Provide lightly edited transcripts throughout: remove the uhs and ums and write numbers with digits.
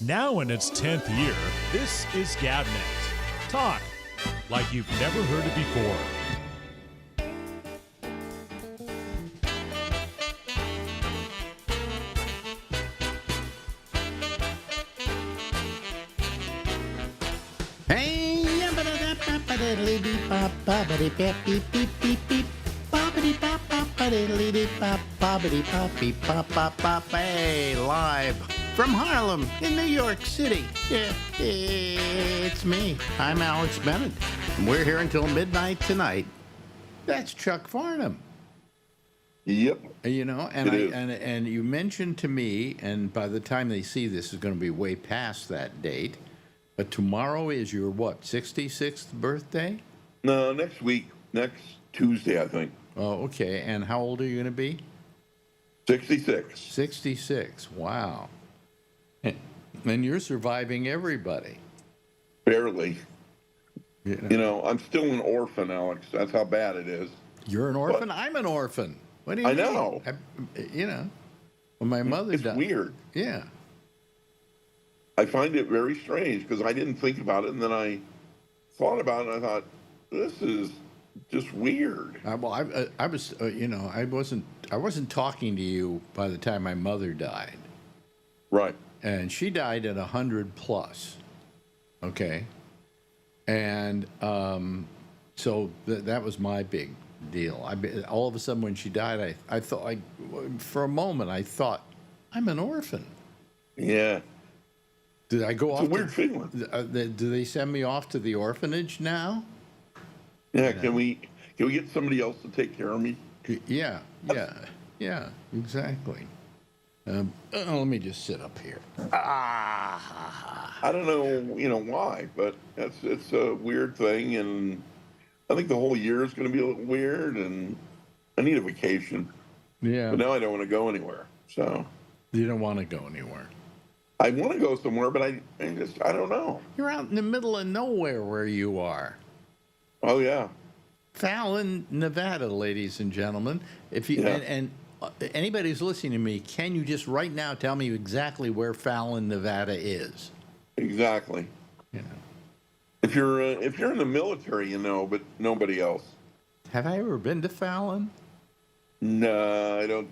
Now in its 10th year, this is GabNet. Talk like you've never heard it before. Hey, hey, live from Harlem in New York City. Yeah, it's me. I'm Alex Bennett, and we're here until midnight tonight. That's Chuck Farnham. Yep. You know, and you mentioned to me, and by the time they see this, is going to be way past that date. But tomorrow is your what, 66th birthday? No, next week, next Tuesday, I think. Oh, okay. And how old are you going to be? 66. 66. Wow. And you're surviving everybody. Barely. You know, You know, I'm still an orphan, Alex. That's how bad it is. you're an orphan? But I'm an orphan. What do you I mean? know. You know, when my mother It's died. weird. Yeah. I find it very strange because I didn't think about it, and then I thought about it, and I thought, this is just weird. I was, you know, I wasn't talking to you by the time my mother died. Right. And she died at 100 plus. Okay. And so that was my big deal. All of a sudden, when she died, I thought, for a moment, I thought, I'm an orphan. Yeah. Did I go It's off? a weird feeling. Do they send me off to the orphanage now? Yeah. Can we get somebody else to take care of me? Yeah, exactly. Let me just sit up here. I don't know, why, but it's a weird thing, and I think the whole year is going to be a little weird, and I need a vacation. Yeah. But now I don't want to go anywhere. So You don't want to go anywhere. I want to go somewhere, but I don't know. You're out in the middle of nowhere where you are. Oh yeah. Fallon, Nevada, ladies and gentlemen. If you Yeah. and anybody who's listening to me, can you just right now tell me exactly where Fallon, Nevada is? Exactly. You know. If you're in the military, but nobody else. Have I ever been to Fallon? No, I don't.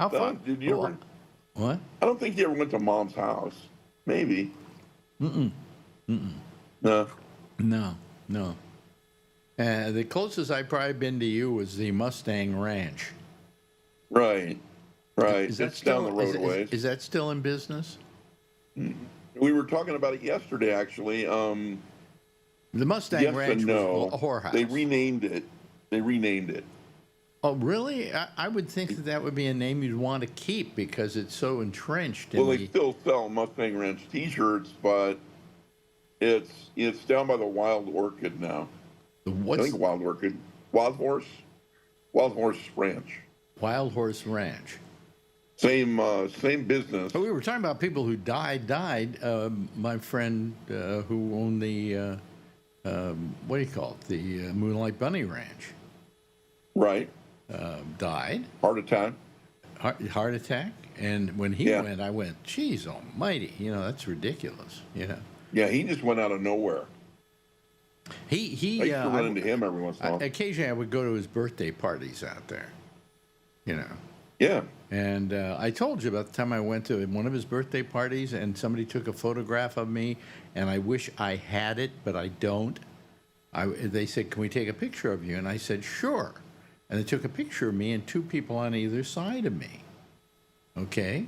How far? Did you ever? What? I don't think you ever went to Mom's house. Maybe. No. No. The closest I've probably been to you was the Mustang Ranch. Right. Is that It's down the road a ways. Is that still in business? We were talking about it yesterday, actually. The Mustang Yes Ranch and no. was a whorehouse. They renamed it. Oh, really? I would think that would be a name you'd want to keep because it's so entrenched in Well, they still sell Mustang Ranch T-shirts, but it's down by the Wild Orchid now. I think Wild Orchid, Wild Horse Ranch. Wild Horse Ranch. Same business. Oh, we were talking about people who died. My friend who owned the what do you call it? The Moonlight Bunny Ranch. Right. Died. Heart attack. Heart attack. And when he Yeah. went, I went, geez almighty, that's ridiculous. Yeah, he just went out of nowhere. He I used to run into him every once in a while. Occasionally I would go to his birthday parties out there. Yeah. And I told you about the time I went to one of his birthday parties and somebody took a photograph of me, and I wish I had it, but I don't. They said, can we take a picture of you? And I said, sure. And they took a picture of me and two people on either side of me. Okay?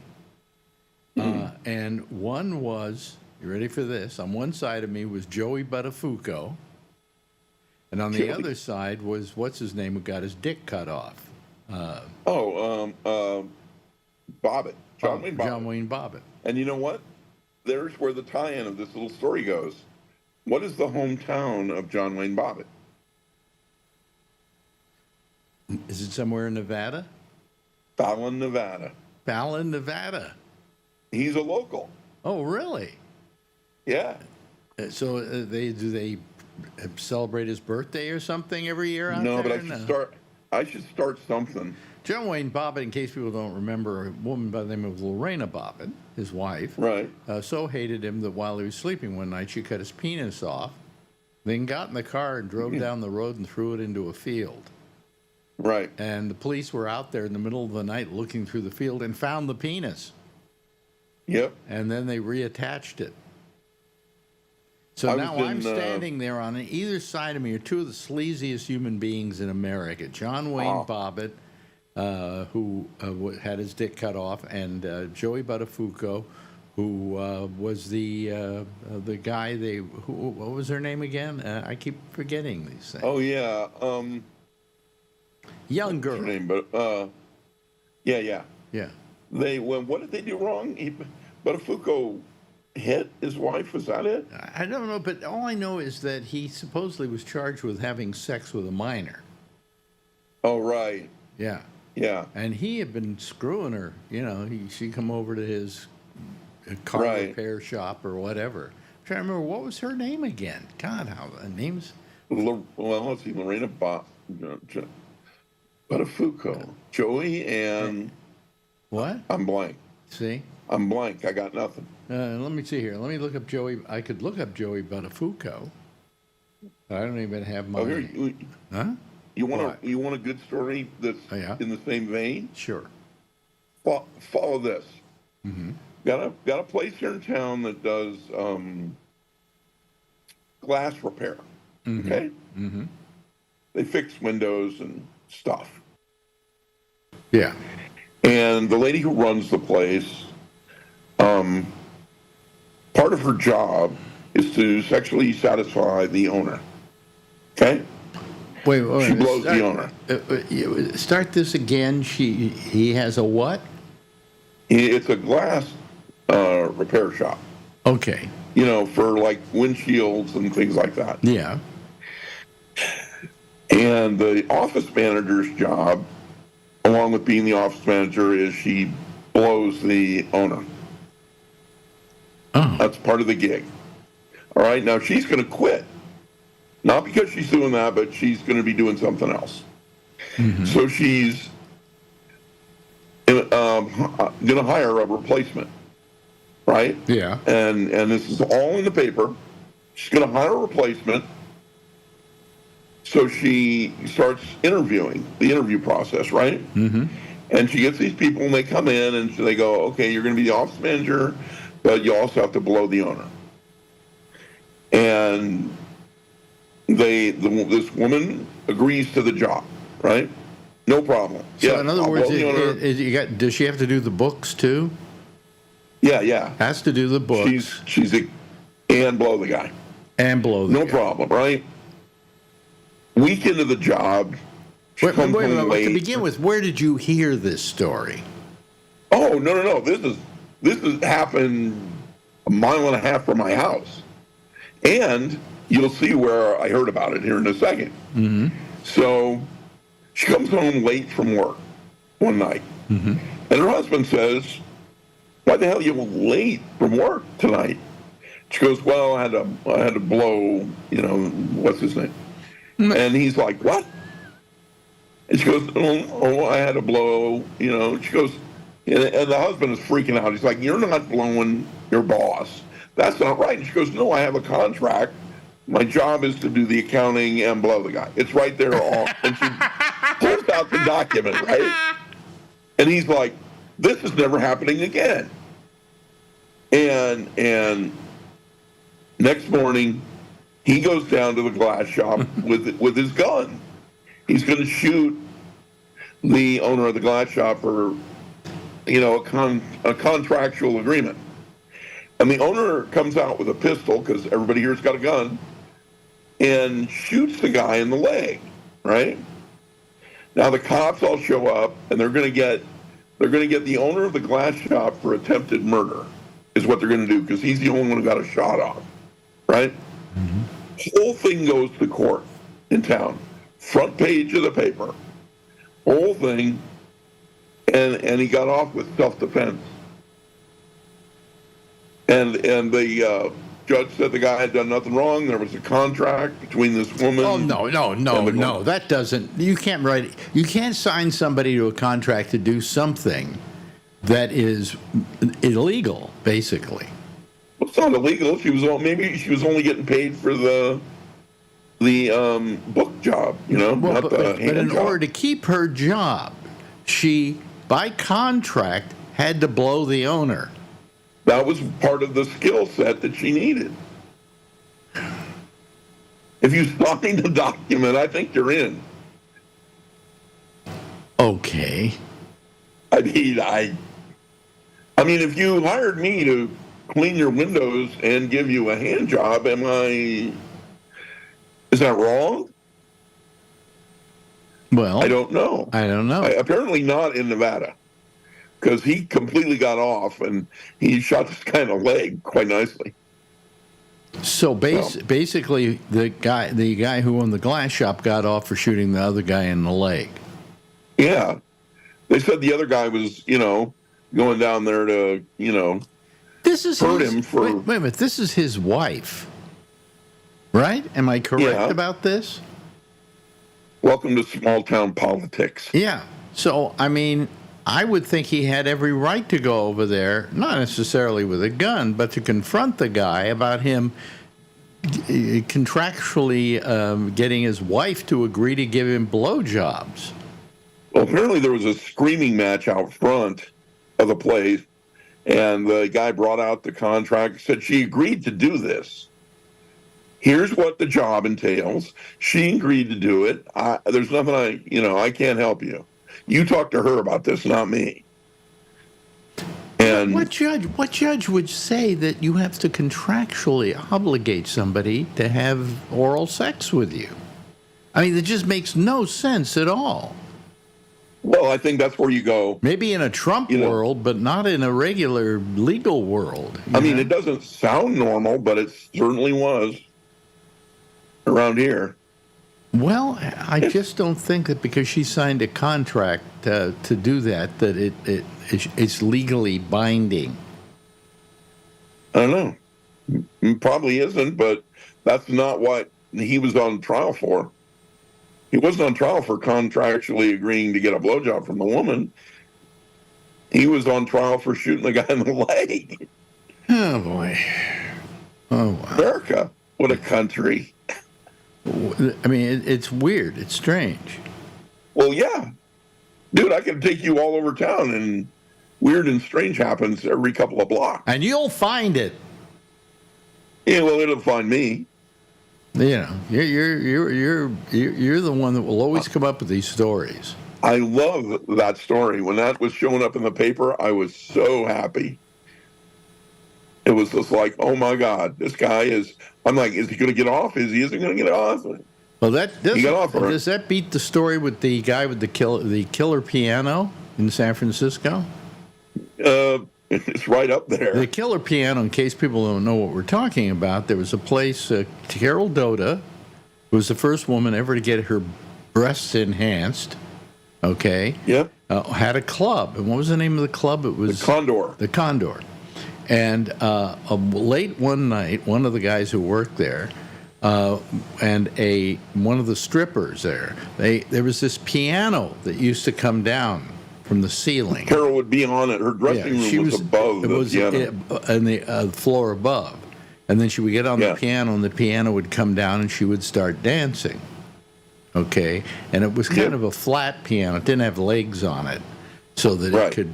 And one was, you ready for this? On one side of me was Joey Buttafuoco. And on the other side was, what's his name, who got his dick cut off? Bobbitt. John Wayne Bobbitt. John Wayne Bobbitt. And you know what? There's where the tie-in of this little story goes. What is the hometown of John Wayne Bobbitt? Is it somewhere in Nevada? Fallon, Nevada. Fallon, Nevada. He's a local. Oh, really? Yeah. So do they celebrate his birthday or something every year out No, there? but I should start something. John Wayne Bobbitt, in case people don't remember, a woman by the name of Lorena Bobbitt, his wife, Right. So hated him that while he was sleeping one night, she cut his penis off, then got in the car and drove down the road and threw it into a field. Right. And the police were out there in the middle of the night looking through the field and found the penis. Yep. And then they reattached it. So now I'm standing there on either side of me are two of the sleaziest human beings in America. John Wayne Bobbitt, who had his dick cut off, and Joey Buttafuoco, who was the guy what was her name again? I keep forgetting these things. Oh, yeah. Young girl. What's her name? But, yeah. Yeah. What did they do wrong? Buttafuoco hit his wife, was that it? I don't know, but all I know is that he supposedly was charged with having sex with a minor. Oh, right. Yeah. Yeah. And he had been screwing her. She'd come over to his car repair shop or whatever. I'm trying to remember, what was her name again? God, how the names? Well, let's see, Lorena Buttafuoco, Joey, and what? I'm blank. See? I'm blank. I got nothing. Let me see here. Let me look up Joey. I could look up Joey Buttafuoco. I don't even have my. Oh, here, huh? You want a good story that's in the same vein? Sure. Follow this. Mm-hmm. Got a place here in town that does glass repair. Mm-hmm. Okay. Mm-hmm. They fix windows and stuff. Yeah. And the lady who runs the place, part of her job is to sexually satisfy the owner. Okay? Wait, she blows the owner. Start this again. He has a what? It's a glass repair shop. Okay. For like windshields and things like that. Yeah. And the office manager's job, along with being the office manager, is she blows the owner. Oh. That's part of the gig. All right, now she's going to quit. Not because she's doing that, but she's going to be doing something else. Mm-hmm. So she's going to hire a replacement, right? Yeah. And this is all in the paper. She's going to hire a replacement. So she starts interviewing, the interview process, right? Mm-hmm. And she gets these people, and they come in, and they go, okay, you're going to be the office manager, but you also have to blow the owner. And this woman agrees to the job, right? No problem. So in other words, does she have to do the books too? Yeah. Has to do the books. And blow the guy. And blow the guy. No problem, right? Week into the job, wait a minute. To begin with, where did you hear this story? Oh, no. This has happened a mile and a half from my house. And you'll see where I heard about it here in a second. Mm-hmm. So she comes home late from work one night. Mm-hmm. And her husband says, why the hell are you late from work tonight? She goes, well, I had to blow, what's his name? Mm-hmm. And he's like, what? And she goes, oh, I had to blow, She goes, and the husband is freaking out. He's like, you're not blowing your boss. That's not right. And she goes, no, I have a contract. My job is to do the accounting and blow the guy. It's right there. And she pulls out the document, right? And he's like, this is never happening again. And next morning, he goes down to the glass shop with his gun. He's going to shoot the owner of the glass shop for, a contractual agreement. And the owner comes out with a pistol, because everybody here's got a gun, and shoots the guy in the leg, right? Now the cops all show up, and they're going to get the owner of the glass shop for attempted murder, is what they're going to do, because he's the only one who got a shot off, right? Mm-hmm. Whole thing goes to court in town, front page of the paper, whole thing, and he got off with self-defense. And the judge said the guy had done nothing wrong. There was a contract between this woman. Oh, no. That doesn't. You can't write it. You can't sign somebody to a contract to do something that is illegal, basically. Well, it's not illegal. Maybe she was only getting paid for the book job, not the hand but in job. order to keep her job, she, by contract, had to blow the owner. That was part of the skill set that she needed. If you sign the document, I think you're in. Okay. I mean, if you hired me to clean your windows and give you a hand job, is that wrong? Well, I don't know. Apparently not in Nevada, because he completely got off and he shot this guy in the leg quite nicely. So basically, the guy who owned the glass shop got off for shooting the other guy in the leg. Yeah, they said the other guy was, going down there to, hurt him for. Wait a minute. This is his wife, right? Am I correct about this? Welcome to small town politics. Yeah. So I mean, I would think he had every right to go over there, not necessarily with a gun, but to confront the guy about him contractually getting his wife to agree to give him blowjobs. Well, apparently there was a screaming match out front of the place, and the guy brought out the contract, said she agreed to do this. Here's what the job entails. She agreed to do it. There's nothing I can't help you. You talk to her about this, not me. And what judge would say that you have to contractually obligate somebody to have oral sex with you? I mean, it just makes no sense at all. Well, I think that's where you go. Maybe in a Trump world, but not in a regular legal world. I mean, it doesn't sound normal, but it certainly was around here. Well, I just don't think that because she signed a contract to do that it's legally binding. I don't know. It probably isn't, but that's not what he was on trial for. He wasn't on trial for contractually agreeing to get a blowjob from the woman. He was on trial for shooting the guy in the leg. Oh, boy. Oh, wow. America, what a country. I mean, it's weird. It's strange. Well, yeah. Dude, I can take you all over town, and weird and strange happens every couple of blocks. And you'll find it. Yeah, well, it'll find me. You're the one that will always come up with these stories. I love that story. When that was showing up in the paper, I was so happy. It was just like, oh my God, this guy is. I'm like, is he going to get off? Is he isn't going to get off? Well, he got off. Does that beat the story with the guy with the killer piano in San Francisco? It's right up there. The killer piano, in case people don't know what we're talking about, there was a place, Carol Doda was the first woman ever to get her breasts enhanced, okay? Yep. Had a club. And what was the name of the club? It was... The Condor. The Condor. And late one night, one of the guys who worked there and one of the strippers there, there was this piano that used to come down from the ceiling. Carol would be on it. Her dressing room was above the piano. On the floor above. And then she would get on the piano, and the piano would come down, and she would start dancing. Okay? And it was kind of a flat piano. It didn't have legs on it, so that it could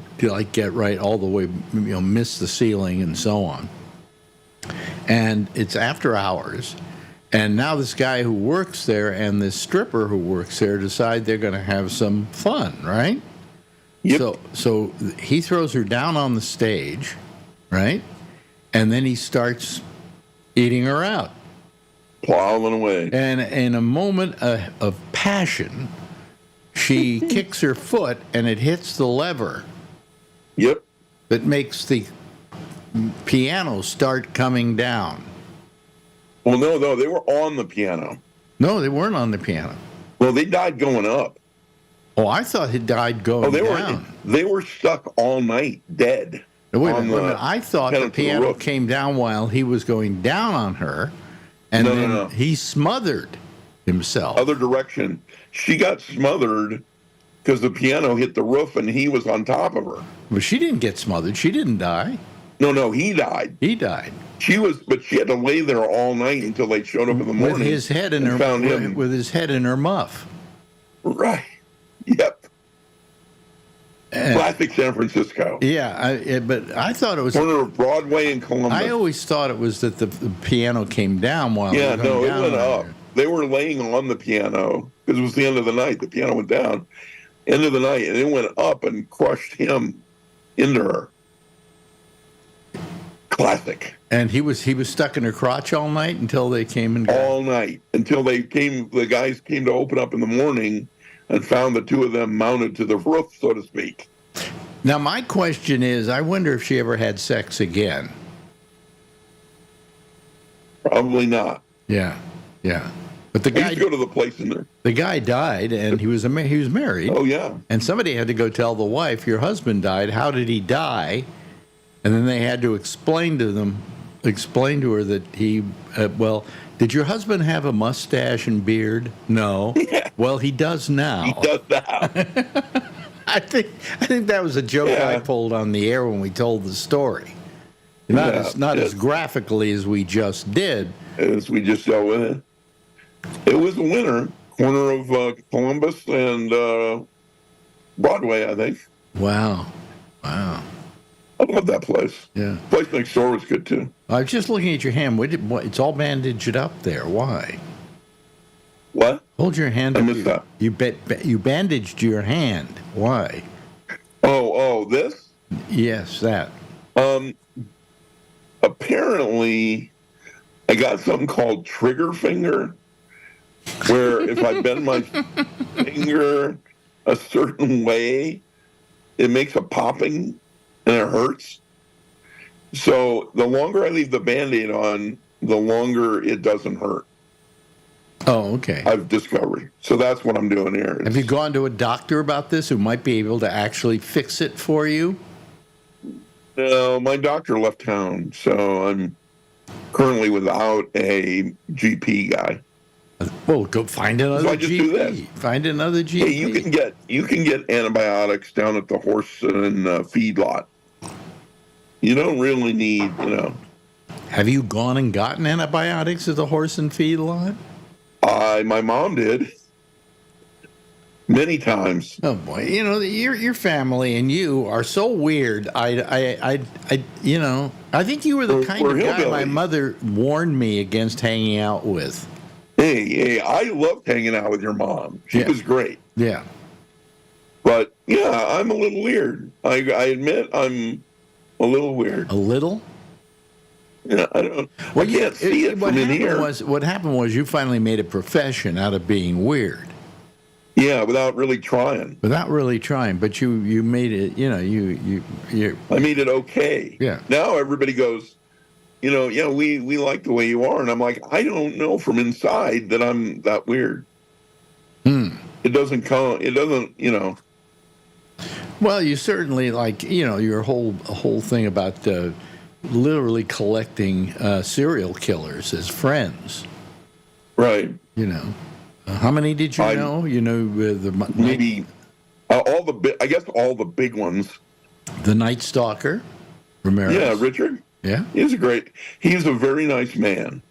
get right all the way, miss the ceiling and so on. And it's after hours. And now this guy who works there and this stripper who works there decide they're going to have some fun, right? Yep. So he throws her down on the stage, right? And then he starts eating her out. Plowing away. And in a moment of passion, she kicks her foot and it hits the lever. Yep. That makes the piano start coming down. Well, no, they were on the piano. No, they weren't on the piano. Well, they died going up. Oh, I thought he died going down. They were stuck all night, dead. Wait a on minute, the I thought the pedal to the piano roof. came down while he was going down on her, and No, no, then no. he smothered himself. Other direction. She got smothered because the piano hit the roof and he was on top of her. But she didn't get smothered. She didn't die. No, he died. He died. But she had to lay there all night until they showed up in the morning. With his head in and her found him. with his head in her muff. Right. Yep. And- Classic San Francisco. Yeah, but I thought it was. Corner of Broadway and Columbus. I always thought it was that the piano came down while. Yeah, they were going no, it down went on up. her. They were laying on the piano because it was the end of the night. The piano went down, end of the night, and it went up and crushed him into her. Classic. And he was stuck in her crotch all night until they came and got. All night until they came. The guys came to open up in the morning and found the two of them mounted to the roof, so to speak. Now my question is, I wonder if she ever had sex again. Probably not. Yeah. But the I used guy to go to the place in there. the guy died, and he was married. Oh yeah. And somebody had to go tell the wife, "Your husband died. How did he die?" And then they had to explain to her that he, did your husband have a mustache and beard? No. Yeah. Well, he does now. He does that. I think that was a joke I pulled on the air when we told the story. Not as graphically as we just did. As we just dealt with it. It was a winner. Corner of Columbus and Broadway, I think. Wow. I love that place. Yeah. Place next door was good too. I was just looking at your hand. It's all bandaged up there. Why? What? Hold your hand I up. missed that. You bandaged your hand. Why? Oh, this? Yes, that. Apparently, I got something called trigger finger, where if I bend my finger a certain way, it makes a popping and it hurts. So the longer I leave the Band-Aid on, the longer it doesn't hurt. Oh, okay. I've discovered. So that's what I'm doing here. Have you gone to a doctor about this who might be able to actually fix it for you? No, my doctor left town, so I'm currently without a GP guy. Well, go find another So I just GP. do this. Find another GP. Hey, you can get antibiotics down at the horse and feed lot. You don't really need, Have you gone and gotten antibiotics at the horse and feed lot? My mom did many times. Oh boy, your family and you are so weird. I think you were the kind We're of guy my hillbillies. mother warned me against hanging out with. Hey, I loved hanging out with your mom. She Yeah. was great. Yeah. But yeah, I'm a little weird. I admit I'm a little weird. A little? Yeah, I can't see it from in here. What happened was you finally made a profession out of being weird. Yeah, without really trying. Without really trying, but you made it, you I made it okay. Yeah. Now everybody goes, we like the way you are. And I'm like, I don't know from inside that I'm that weird. It doesn't come, Well, you certainly your whole thing about literally collecting serial killers as friends. Right. How many did you know? Maybe all the big ones. The Night Stalker, Ramirez. Yeah, Richard. Yeah. He's a very nice man.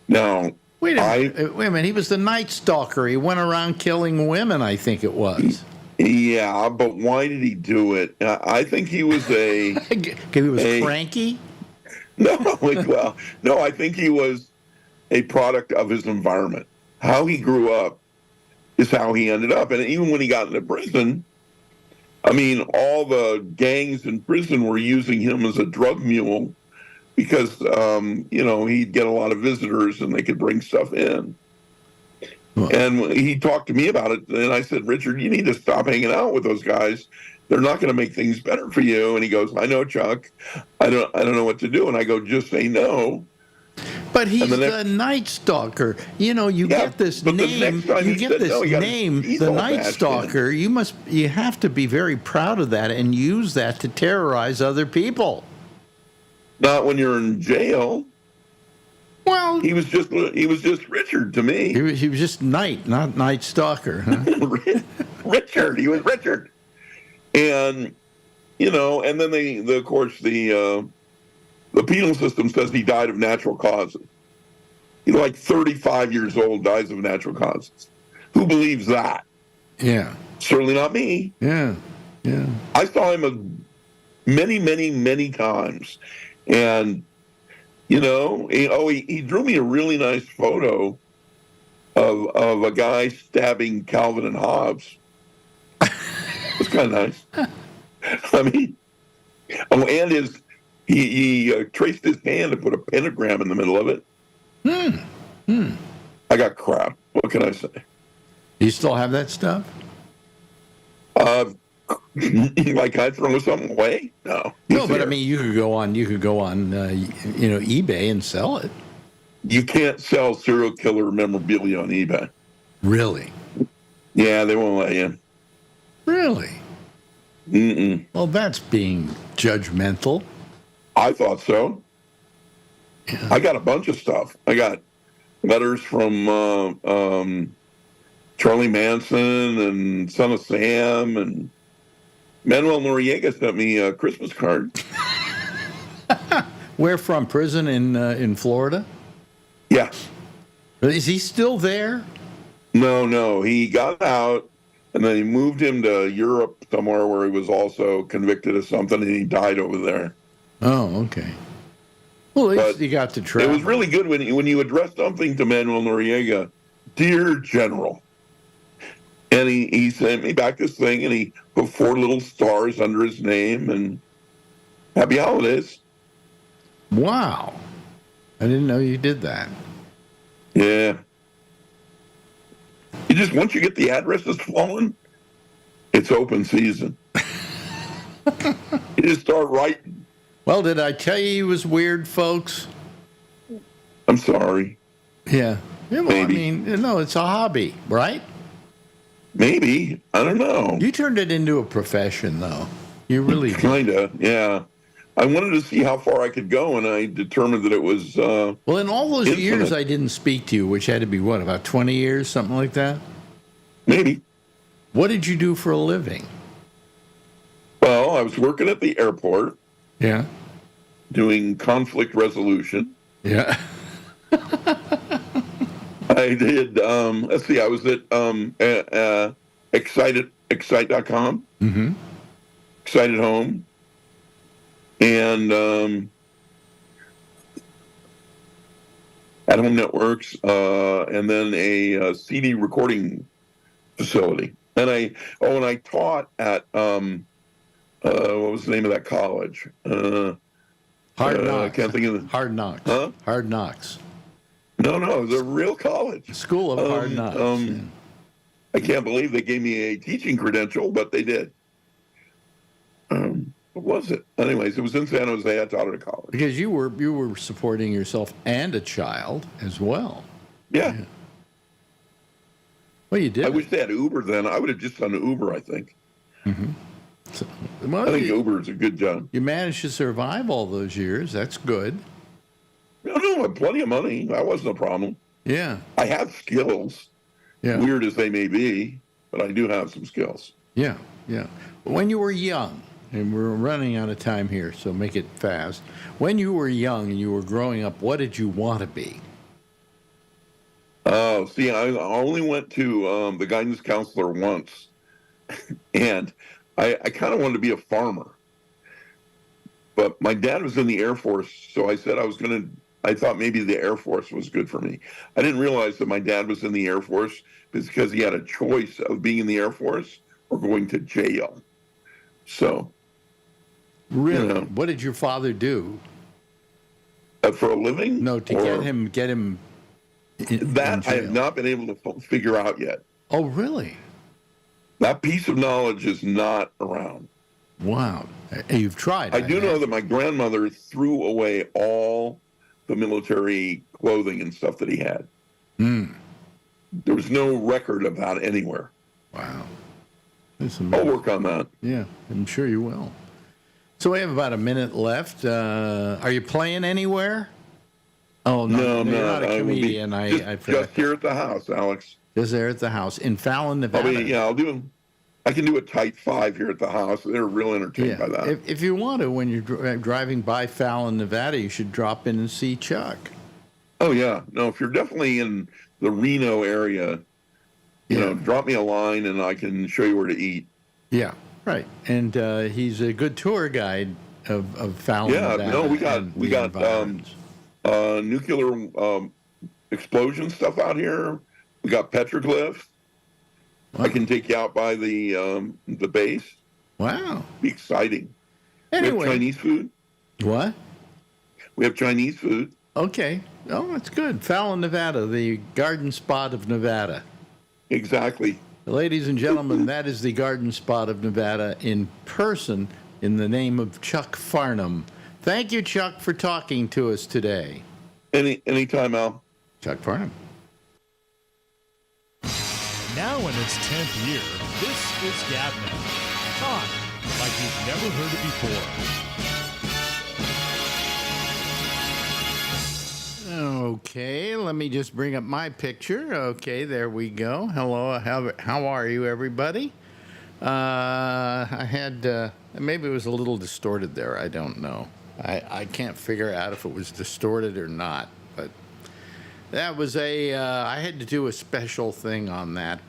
Now, Wait a minute. He was the Night Stalker. He went around killing women, I think it was. Yeah, but why did he do it? I think he was He was cranky? No, no, I think he was a product of his environment. How he grew up is how he ended up. And even when he got into prison, all the gangs in prison were using him as a drug mule because, he'd get a lot of visitors and they could bring stuff in. Well, and he talked to me about it. And I said, Richard, you need to stop hanging out with those guys. They're not going to make things better for you. And he goes, I know, Chuck. I don't know what to do. And I go, just say no. But he's the the Night Stalker. You know, you Yeah, get this but the name. next time You he get said this no, he got his name, teeth the all Night bashed in. Stalker. You have to be very proud of that and use that to terrorize other people. Not when you're in jail. Well, He was just Richard to me. he was just Night, not Night Stalker. Huh? Richard. He was Richard. And and then of course the penal system says he died of natural causes. He's like 35 years old, dies of natural causes. Who believes that? Yeah. Certainly not me. Yeah. Yeah. I saw him many, many, many times, and he drew me a really nice photo of a guy stabbing Calvin and Hobbes. It's kind of nice. I mean, and he traced his hand and put a pentagram in the middle of it. I got crap. What can I say? You still have that stuff? Like I throw something away? No. No, but I mean, you could go on eBay and sell it. You can't sell serial killer memorabilia on eBay. Really? Yeah, they won't let you. Really? Mm-mm. Well, that's being judgmental. I thought so. Yeah. I got a bunch of stuff. I got letters from Charlie Manson and Son of Sam, and Manuel Noriega sent me a Christmas card. Where from? Prison in Florida? Yeah. Is he still there? No. He got out, and then he moved him to Europe somewhere where he was also convicted of something, and he died over there. Oh, okay. Well, at least you got to travel. It was really good when you addressed something to Manuel Noriega, "Dear General," and he sent me back this thing, and he put 4 little stars under his name, and happy holidays. Wow. I didn't know you did that. Yeah. Once you get the addresses flowing, it's open season. You just start writing. Well, did I tell you he was weird, folks? I'm sorry. Yeah. Well, Maybe. I mean, no, it's a hobby, right? Maybe. I don't know. You turned it into a profession, though. You really did. Kinda, yeah. I wanted to see how far I could go, and I determined that it was. Well, in all those infinite. years I didn't speak to you, which had to be, what, about 20 years, something like that? Maybe. What did you do for a living? Well, I was working at the airport. Yeah. Doing conflict resolution. Yeah. I did. Let's see. I was at Excite.com. Mm-hmm. Excited Home. And At Home Networks, and then a CD recording facility. And I taught at what was the name of that college? Hard Knocks. I can't think of the Hard Knocks. Huh? Hard Knocks. No, it was a real college. School of Hard Knocks. Yeah. I can't believe they gave me a teaching credential, but they did. What was it? Anyways, it was in San Jose. I taught at a college. Because you were supporting yourself and a child as well. Yeah. Well, you did. I wish they had Uber then. I would have just done Uber, I think. Mm-hmm. So, I think Uber is a good job. You managed to survive all those years. That's good. No, I had plenty of money. That wasn't a problem. Yeah. I have skills, weird as they may be, but I do have some skills. Yeah. When you were young, and we're running out of time here, so make it fast. When you were young and you were growing up, what did you want to be? Oh, see, I only went to the guidance counselor once, and I kind of wanted to be a farmer. But my dad was in the Air Force, so I said I thought maybe the Air Force was good for me. I didn't realize that my dad was in the Air Force because he had a choice of being in the Air Force or going to jail. So. Really? What did your father do? For a living? No, to get him in that jail. I have not been able to figure out yet. Oh, really? That piece of knowledge is not around. Wow. You've tried. I do know that my grandmother threw away all the military clothing and stuff that he had. Hmm. There was no record of that anywhere. Wow. That's I'll amazing. work on that. Yeah, I'm sure you will. So we have about a minute left. Are you playing anywhere? Oh, no, No, you're not a I will be comedian. I forgot just here at the house, Alex. Just there at the house in Fallon, Nevada. I can do a tight 5 here at the house. They're real entertained by that. If you want to, when you're driving by Fallon, Nevada, you should drop in and see Chuck. Oh yeah, no. If you're definitely in the Reno area, you know, drop me a line and I can show you where to eat. Yeah, right. And he's a good tour guide of Fallon. Yeah, Nevada no, we got environs. Nuclear explosion stuff out here. We got petroglyphs. Wow. I can take you out by the base. Wow. Be exciting. Anyway. We have Chinese food. What? We have Chinese food. Okay. Oh, that's good. Fallon, Nevada, the garden spot of Nevada. Exactly. Ladies and gentlemen, that is the garden spot of Nevada in person in the name of Chuck Farnham. Thank you, Chuck, for talking to us today. Anytime, Al. Chuck Farnham. Now in its 10th year, this is GabNet. Talk like you've never heard it before. Okay, let me just bring up my picture. Okay, there we go. Hello, how are you, everybody? I had, maybe it was a little distorted there. I don't know. I can't figure out if it was distorted or not, but that was I had to do a special thing on that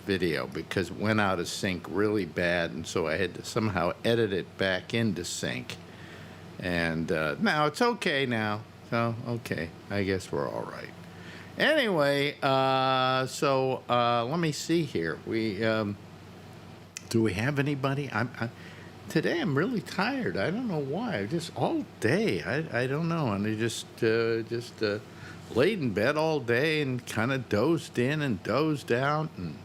video because it went out of sync really bad, and so I had to somehow edit it back into sync. And now it's okay now. So, okay, I guess we're all right. Anyway, so let me see here. Do we have anybody? Today I'm really tired. I don't know why. Just all day. I don't know. And I just laid in bed all day and kind of dozed in and dozed out. And,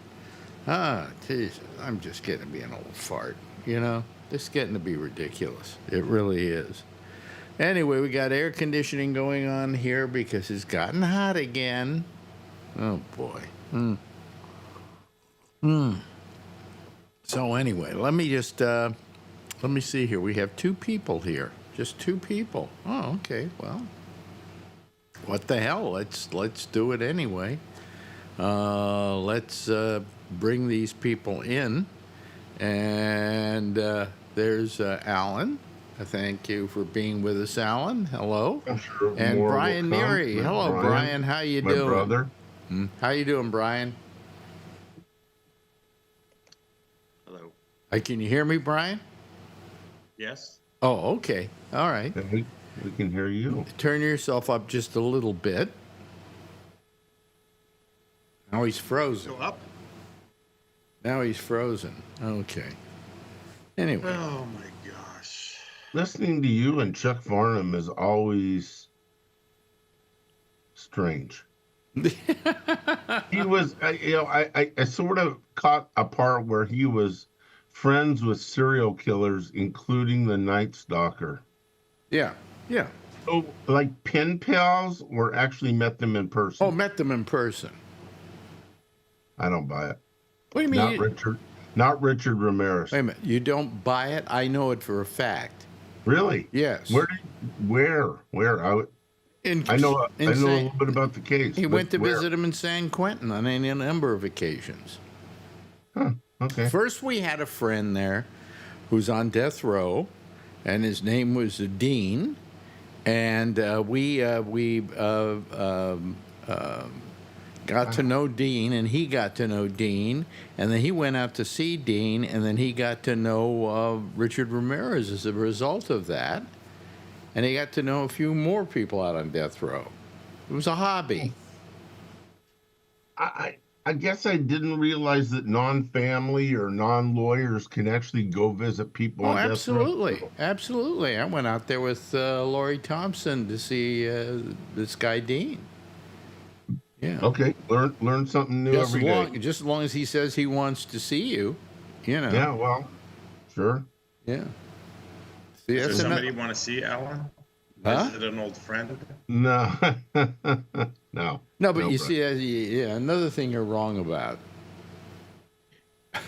geez, I'm just getting to be an old fart, you know? It's getting to be ridiculous. It really is. Anyway, we got air conditioning going on here because it's gotten hot again. Oh, boy. So anyway, let me see here. We have 2 people here. Just 2 people. Oh, okay. Well, what the hell? Let's do it anyway. Let's bring these people in. And there's Alan. Thank you for being with us, Alan. Hello. I'm sure and more Brian will come. Neary. Hello, Brian. How you my doing? brother. How you doing, Brian? Hello. Can you hear me, Brian? Yes. Oh, okay. All right. And we can hear you. Turn yourself up just a little bit. Now he's frozen. Go up. Now he's frozen. Okay. Anyway. Oh my gosh. Listening to you and Chuck Farnham is always strange. He was, I sort of caught a part where he was friends with serial killers, including the Night Stalker. Yeah. Yeah. So, like pen pals, or actually met them in person? Oh, met them in person. I don't buy it. What do you mean? Not Richard Ramirez. Wait a minute. You don't buy it? I know it for a fact. Really? Yes. Where? I know a little bit about the case. He went to visit him in San Quentin on any number of occasions. Huh, okay. First, we had a friend there who's on death row, and his name was Dean, and we got to know Dean, and he got to know Dean, and then he went out to see Dean, and then he got to know Richard Ramirez as a result of that, and he got to know a few more people out on death row. It was a hobby. I guess I didn't realize that non-family or non-lawyers can actually go visit people on death row. Absolutely. I went out there with Laurie Thompson to see this guy Dean. Yeah. Okay, learn something new every day. Just as long as he says he wants to see you, you know. Yeah, well, sure. Yeah. Is there somebody you want to see, Alan? Huh? Is it an old friend? No, no, No, but no, you Brett. see, yeah, another thing you're wrong about.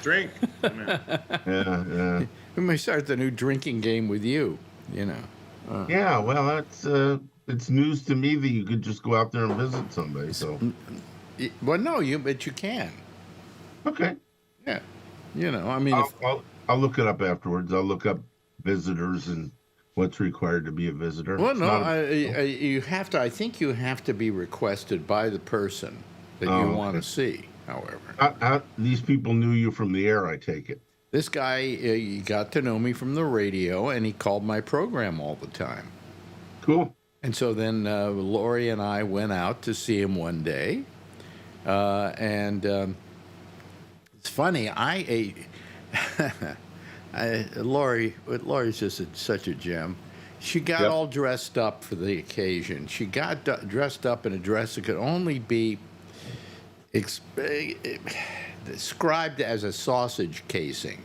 Drink. Come in. Yeah. We may start the new drinking game with you. You know. Yeah, well, that's it's news to me that you could just go out there and visit someday. So, Well, no, but you can. okay, Yeah. You know, I mean, if I'll look it up afterwards. I'll look up visitors and what's required to be a visitor. well, It's no, not a big deal. you have to. I think you have to be requested by the person that you Oh, want to okay. see. However, These people knew you from the air, I take it. this guy he got to know me from the radio, and he called my program all the time. Cool. And so then Lori and I went out to see him one day, and it's funny. Lori's just such a gem. She got Yep. all dressed up for the occasion. She got dressed up in a dress that could only be described as a sausage casing.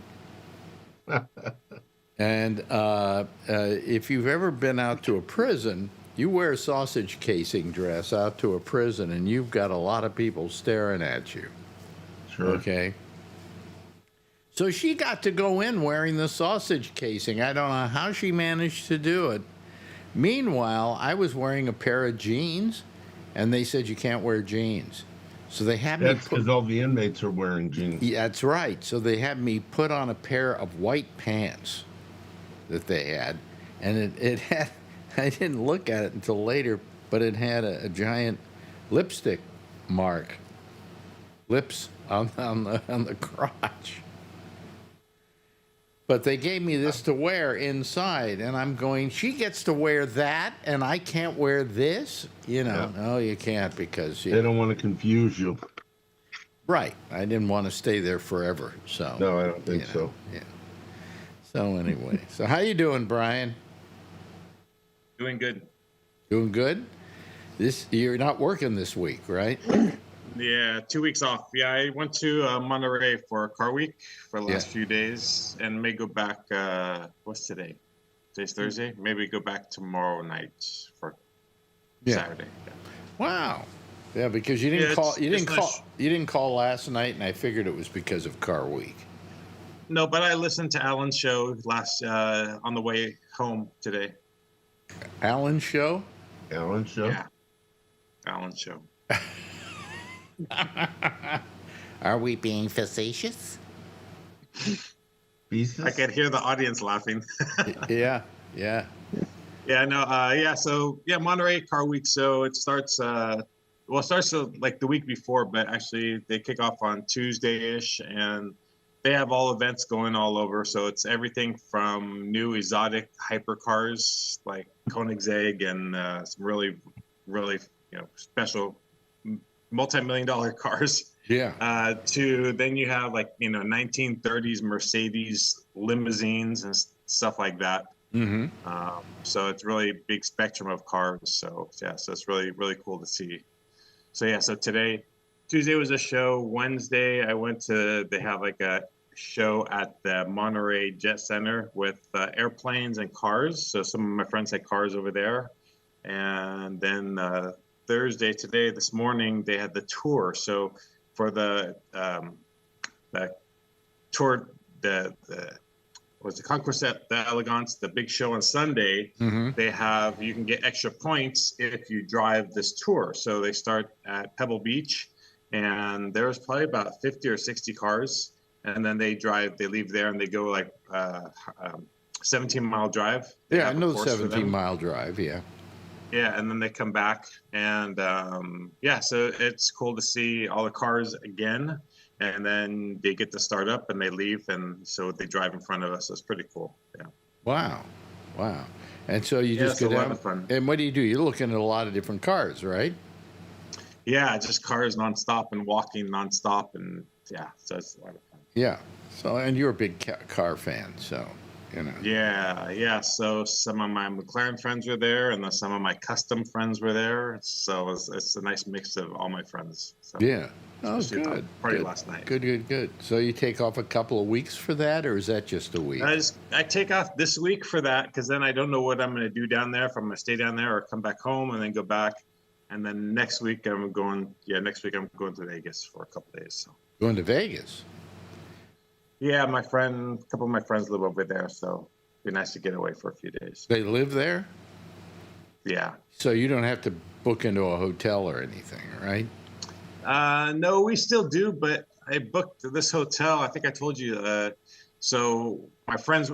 And if you've ever been out to a prison, you wear a sausage casing dress out to a prison, and you've got a lot of people staring at you. Sure. Okay. So she got to go in wearing the sausage casing. I don't know how she managed to do it. Meanwhile, I was wearing a pair of jeans, and they said you can't wear jeans. So they had me That's because all the inmates are wearing jeans. Yeah, that's right. So they had me put on a pair of white pants that they had, and it had, I didn't look at it until later, but it had a giant lipstick mark, lips on the crotch. But they gave me this to wear inside, and I'm going, she gets to wear that, and I can't wear this? You know, Yeah. no, you can't because, They don't want to confuse you. right, I didn't want to stay there forever, so. No, I don't think you know, so. Yeah. So anyway, so how you doing, Brian? Doing good. Doing good? You're not working this week, right? Yeah, 2 weeks off. Yeah, I went to Monterey for Car Week for the last few days and may go back. What's today? Today's Thursday. Maybe go back tomorrow night for Saturday. Yeah. Wow. Yeah, because you didn't Yeah, call. it's- You didn't it's call. nice. You didn't call last night, and I figured it was because of Car Week. No, but I listened to Alan's show last on the way home today. Alan's show. Alan show. Yeah, Alan's show. Are we being facetious? Pieces? I can hear the audience laughing. Yeah. Yeah. Yeah, no, yeah, so yeah, Monterey Car Week. So it starts, it starts like the week before, but actually they kick off on Tuesday-ish, and they have all events going all over. So it's everything from new exotic hypercars like Koenigsegg and some really, really, special multi-million-dollar cars. Yeah. To then you have like 1930s Mercedes limousines and stuff like that. Mm-hmm. So it's really big spectrum of cars. So yeah, so it's really, really cool to see. So yeah, so Tuesday was a show. Wednesday, they have like a show at the Monterey Jet Center with airplanes and cars. So some of my friends had cars over there. And then Thursday, this morning, they had the tour. So for the tour, was the Concourset, the Elegance, the big show on Sunday. Mm-hmm. You can get extra points if you drive this tour. So they start at Pebble Beach, and there's probably about 50 or 60 cars. And then they leave there and they go like 17-mile drive. They Yeah, I have a know the course for them. 17-mile drive. Yeah. Yeah, and then they come back, and so it's cool to see all the cars again, and then they get to start up and they leave, and so they drive in front of us. So it's pretty cool. Yeah. Wow. And so you just it's go a lot down. of fun. And what do? You're looking at a lot of different cars, right? Yeah, just cars nonstop and walking nonstop, and yeah, so it's a lot of fun. Yeah. So, and you're a big car fan, so. you know. Yeah. So some of my McLaren friends were there, and then some of my custom friends were there. So it's a nice mix of all my friends. So, Yeah. Oh, especially at the good. party Good. last night. Good. So you take off a couple of weeks for that, or is that just a week? I take off this week for that because then I don't know what I'm going to do down there. If I'm going to stay down there or come back home and then go back. And then next week I'm going. Yeah, next week I'm going to Vegas for a couple days. So. Going to Vegas? Yeah, a couple of my friends live over there, so it'd be nice to get away for a few days. They live there? Yeah. So you don't have to book into a hotel or anything, right? No, we still do, but I booked this hotel. I think I told you. So my friends,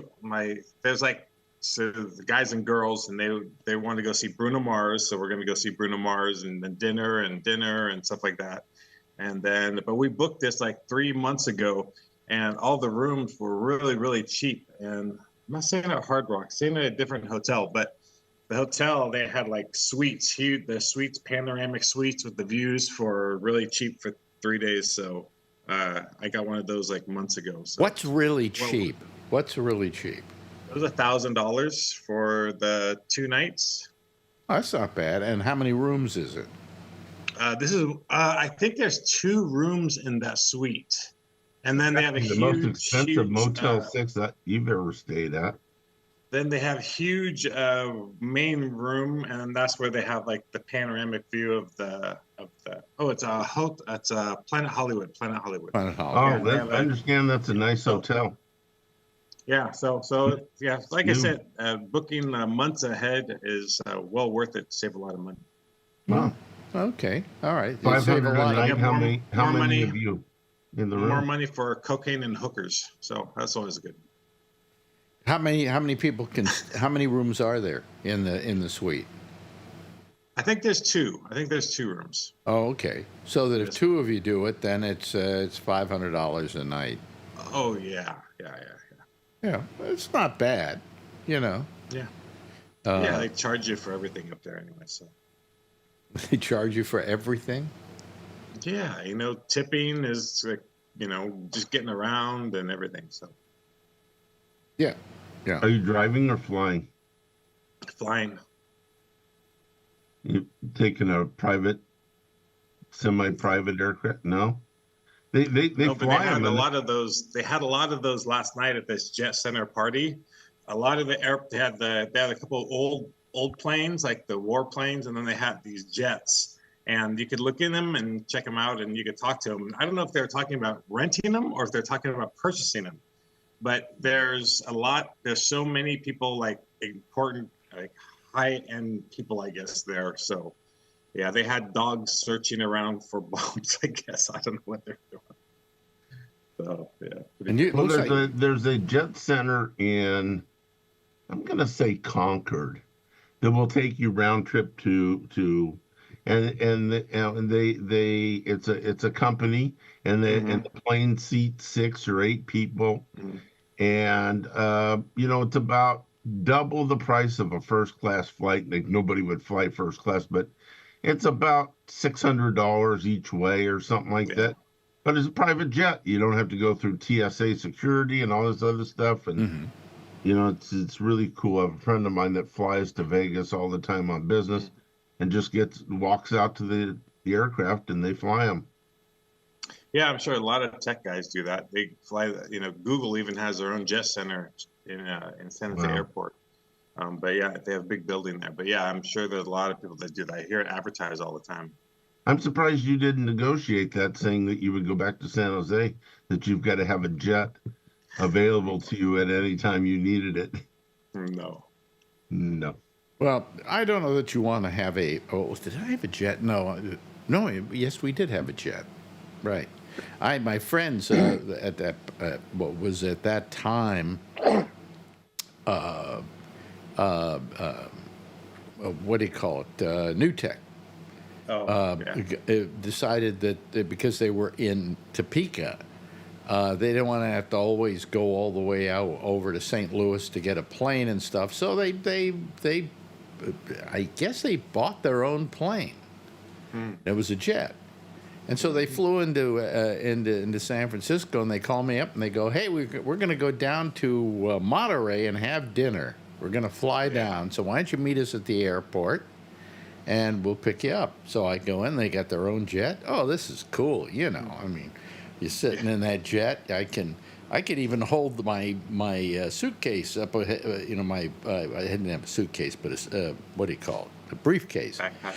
there's like so the guys and girls, and they want to go see Bruno Mars, so we're gonna go see Bruno Mars, and then dinner and stuff like that. And then, but we booked this like 3 months ago, and all the rooms were really, really cheap. And I'm not saying at Hard Rock, saying at a different hotel, but the hotel, they had like suites, the suites, panoramic suites with the views for really cheap for 3 days. So I got one of those like months ago. So. What's really cheap? What's really cheap? It was $1,000 for the 2 nights. Oh, that's not bad. And how many rooms is it? I think there's 2 rooms in that suite. And then they have the most expensive Motel 6 that you've ever stayed at. Then they have huge main room, and that's where they have like the panoramic view of the. It's a Planet Hollywood. Planet Hollywood. I understand that's a nice hotel. Yeah, so yeah, like I said, booking months ahead is well worth it to save a lot of money. Wow. Okay. All right. $500 a night. How many money of you in the room? More money for cocaine and hookers, so that's always good. How many people how many rooms are there in the suite? I think there's 2. I think there's 2 rooms. Oh, okay. So that if 2 of you do it, then it's $500 a night. Oh yeah. Yeah, it's not bad, you know. Yeah. Yeah, they charge you for everything up there anyway. So. They charge you for everything? Yeah, tipping is just getting around and everything. So. Yeah. Are you driving or flying? Flying. You taking a semi-private aircraft? No. They fly but they had them. a lot of those. They had a lot of those last night at this Jet Center party. A lot of they had a couple of old planes, like the war planes, and then they had these jets. And you could look in them and check them out, and you could talk to them. I don't know if they're talking about renting them or if they're talking about purchasing them. But there's so many people, like important, like high-end people, I guess, there. So, yeah, they had dogs searching around for bombs, I guess. I don't know what they're doing. So, yeah. There's a jet center in, I'm going to say Concord, that will take you round trip to and it's a company, and the plane seats 6 or 8 people, and it's about double the price of a first class flight. Like, nobody would fly first class, but it's about $600 each way or something like that. But it's a private jet. You don't have to go through TSA security and all this other stuff, and it's really cool. I have a friend of mine that flies to Vegas all the time on business, and just walks out to the aircraft and they fly them. Yeah, I'm sure a lot of tech guys do that. They fly. Google even has their own jet center in San Jose Airport. But yeah, they have a big building there. But yeah, I'm sure there's a lot of people that do that. I hear it advertised all the time. I'm surprised you didn't negotiate that, saying that you would go back to San Jose, that you've got to have a jet available to you at any time you needed it. No. Well, I don't know that you want to have did I have a jet? No, yes, we did have a jet. Right. My friends at that time, what do you call it? New Tech. Decided that because they were in Topeka, they didn't want to have to always go all the way out over to St. Louis to get a plane and stuff. So they I guess they bought their own plane. It was a jet, And so they flew into San Francisco, and they call me up and they go, "Hey, we're going to go down to Monterey and have dinner. We're going to fly down. So why don't you meet us at the airport, and we'll pick you up." So I go in. They got their own jet. Oh, this is cool. You know, I mean, you're sitting in that jet. I could even hold my suitcase up. You know, I didn't have a suitcase, but what do you call it? A briefcase. Backpack.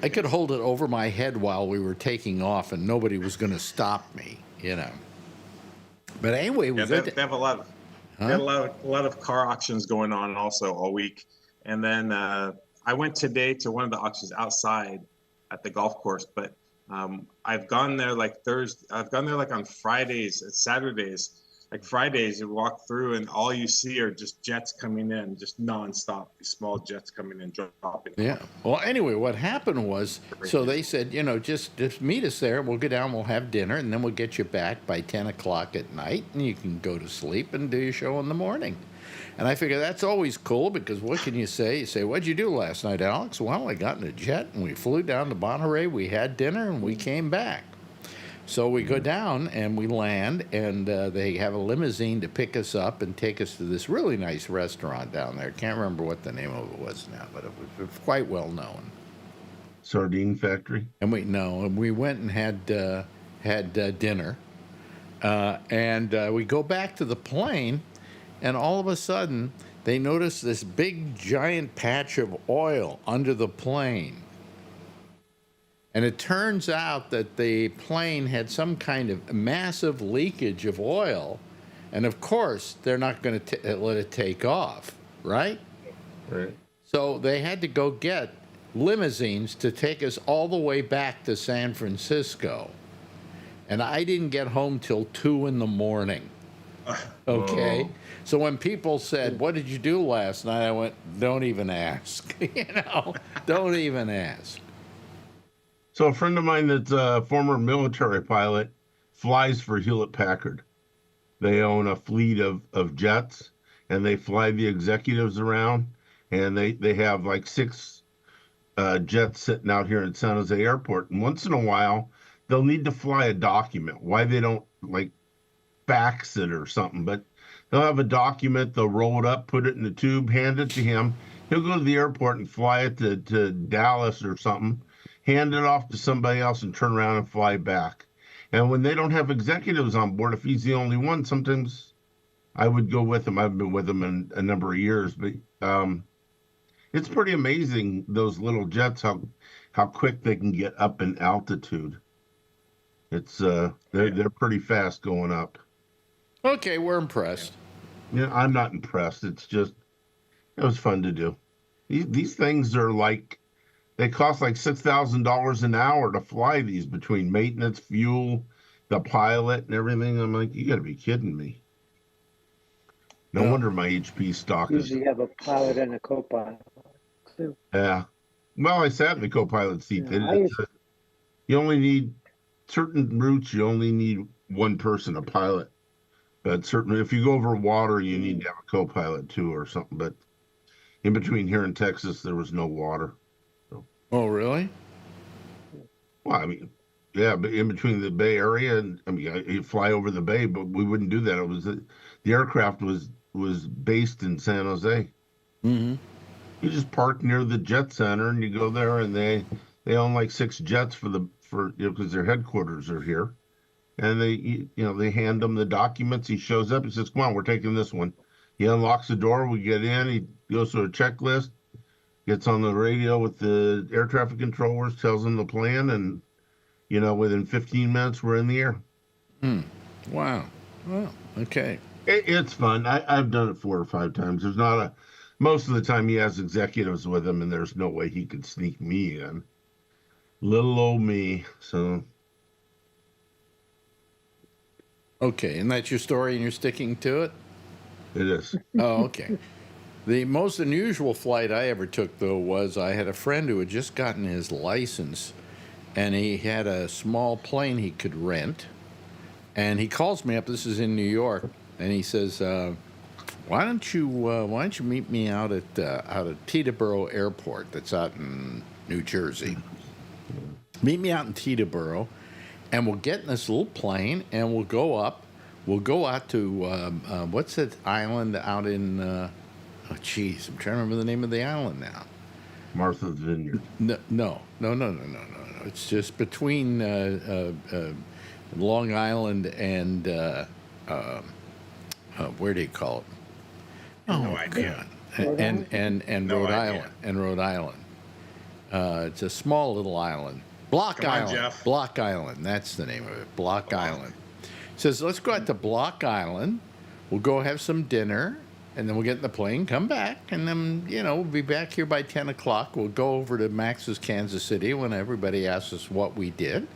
I could hold it over my head while we were taking off, and nobody was going to stop me, you know. But anyway, Yeah, they have a lot of they had a lot of car auctions going on also all week. And then I went today to one of the auctions outside at the golf course, but I've gone there like Thursday. I've gone there like on Fridays and Saturdays. Like Fridays, you walk through and all you see are just jets coming in, just nonstop. These small jets coming in, dropping. Yeah. Well, anyway, what happened was, so they said, you know, just meet us there. We'll go down, we'll have dinner, and then we'll get you back by 10 o'clock at night, and you can go to sleep and do your show in the morning. And I figure that's always cool, because what can you say? You say, "What'd you do last night, Alex?" "Well, I got in a jet, and we flew down to Monterey, we had dinner, and we came back." So we go down and we land, and they have a limousine to pick us up and take us to this really nice restaurant down there. Can't remember what the name of it was now, but it was quite well known. Sardine Factory. And we went and had dinner, and we go back to the plane, and all of a sudden they notice this big giant patch of oil under the plane. And it turns out that the plane had some kind of massive leakage of oil. And of course, they're not going to let it take off, right? Right. So they had to go get limousines to take us all the way back to San Francisco. And I didn't get home till 2 in the morning. Okay? Whoa. So when people said, "What did you do last night?" I went, "Don't even ask." You know, don't even ask. So a friend of mine that's a former military pilot flies for Hewlett Packard. They own a fleet of jets, and they fly the executives around, and they have like 6 jets sitting out here at San Jose Airport. And once in a while, they'll need to fly a document. Why they don't like fax it or something, but they'll have a document, they'll roll it up, put it in the tube, hand it to him. He'll go to the airport and fly it to Dallas or something, hand it off to somebody else, and turn around and fly back. And when they don't have executives on board, if he's the only one, sometimes I would go with him. I've been with him in a number of years, but it's pretty amazing, those little jets, how quick they can get up in altitude. It's they're pretty fast going up. Okay, we're impressed. Yeah, I'm not impressed. It's just, it was fun to do. These things are like, they cost like $6,000 an hour to fly these, between maintenance, fuel, the pilot, and everything. I'm like, you got to be kidding me. No wonder my HP stock is. Usually have a pilot and a co-pilot too. Yeah. Well, I sat in the co-pilot seat. Yeah, You only need certain routes. You only need one person, a pilot. But certainly, if you go over water, you need to have a co-pilot too, or something. But in between here in Texas, there was no water. Oh, really? Well, I mean, yeah, but in between the Bay Area and, I mean, you fly over the Bay, but we wouldn't do that. It was the aircraft was based in San Jose. Mm-hmm. You just park near the jet center, and you go there, and they own like 6 jets for because their headquarters are here, and they hand him the documents. He shows up. He says, "Come on, we're taking this one." He unlocks the door. We get in. He goes through a checklist. Gets on the radio with the air traffic controllers, tells them the plan, and, within 15 minutes, we're in the air. Wow. Well, okay. It's fun. I've done it 4 or 5 times. Most of the time he has executives with him, and there's no way he could sneak me in. Little old me, so. Okay, and that's your story, and you're sticking to it? It is. Oh, okay. The most unusual flight I ever took, though, was I had a friend who had just gotten his license, and he had a small plane he could rent. And he calls me up. This is in New York, and he says, "Why don't you meet me out at Teterboro Airport? That's out in New Jersey. Meet me out in Teterboro, and we'll get in this little plane, and we'll go up. We'll go out to what's that island out in? Oh, geez, I'm trying to remember the name of the island now. Martha's Vineyard. No. It's just between Long Island and where do you call it? Oh, No idea. God. And No Rhode idea. Island. And Rhode Island. It's a small little island. Block Come on, Island. Jeff. Block Island. That's the name of it. Block Island. Says, let's go out to Block Island. We'll go have some dinner, and then we'll get in the plane, come back, and then, we'll be back here by 10 o'clock. We'll go over to Max's Kansas City when everybody asks us what we did.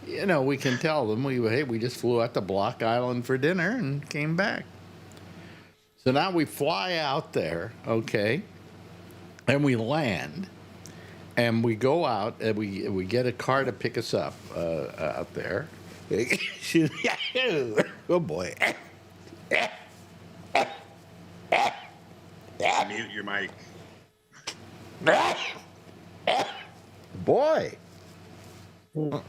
We can tell them, we just flew out to Block Island for dinner and came back. So now we fly out there, okay, and we land, and we go out, and we get a car to pick us up out there. Oh, boy. Mute your mic. Boy. You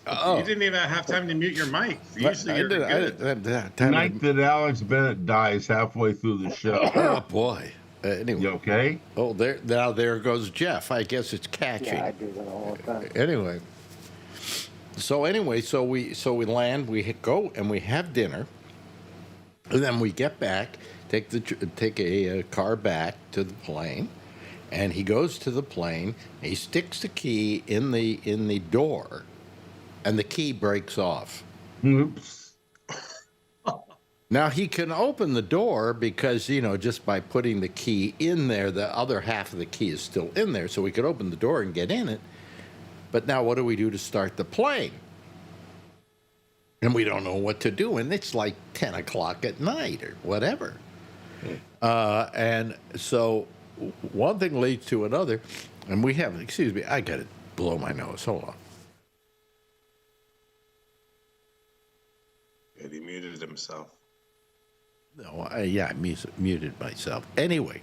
didn't even have time to mute your mic. Usually you're good. Tonight that Alex Bennett dies halfway through the show. Oh, boy. Anyway. You okay? Oh, there goes Jeff. I guess it's catching. Yeah, I do that all the time. Anyway. So we land, we go, and we have dinner, and then we get back, take a car back to the plane, and he goes to the plane, he sticks the key in the door, and the key breaks off. Oops. Now, he can open the door because, just by putting the key in there, the other half of the key is still in there, so we could open the door and get in it. But now what do we do to start the plane? And we don't know what to do, and it's like 10 o'clock at night or whatever. And so one thing leads to another, and we have, excuse me, I got to blow my nose. Hold on. And he muted himself. No, I muted myself. Anyway,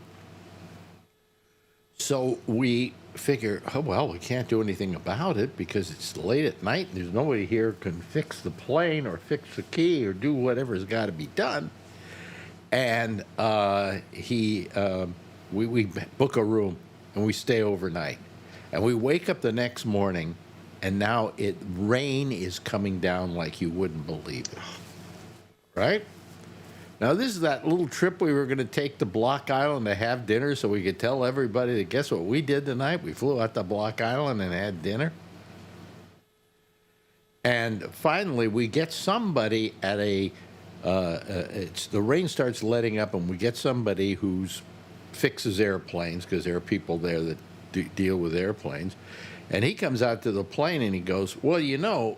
so we figure, oh, well, we can't do anything about it because it's late at night and there's nobody here who can fix the plane or fix the key or do whatever's got to be done. And we book a room and we stay overnight. And we wake up the next morning and now rain is coming down like you wouldn't believe it. Right? Now, this is that little trip we were going to take to Block Island to have dinner so we could tell everybody that guess what we did tonight? We flew out to Block Island and had dinner. And finally, we get somebody at the rain starts letting up, and we get somebody who fixes airplanes because there are people there that deal with airplanes. And he comes out to the plane and he goes, well, you don't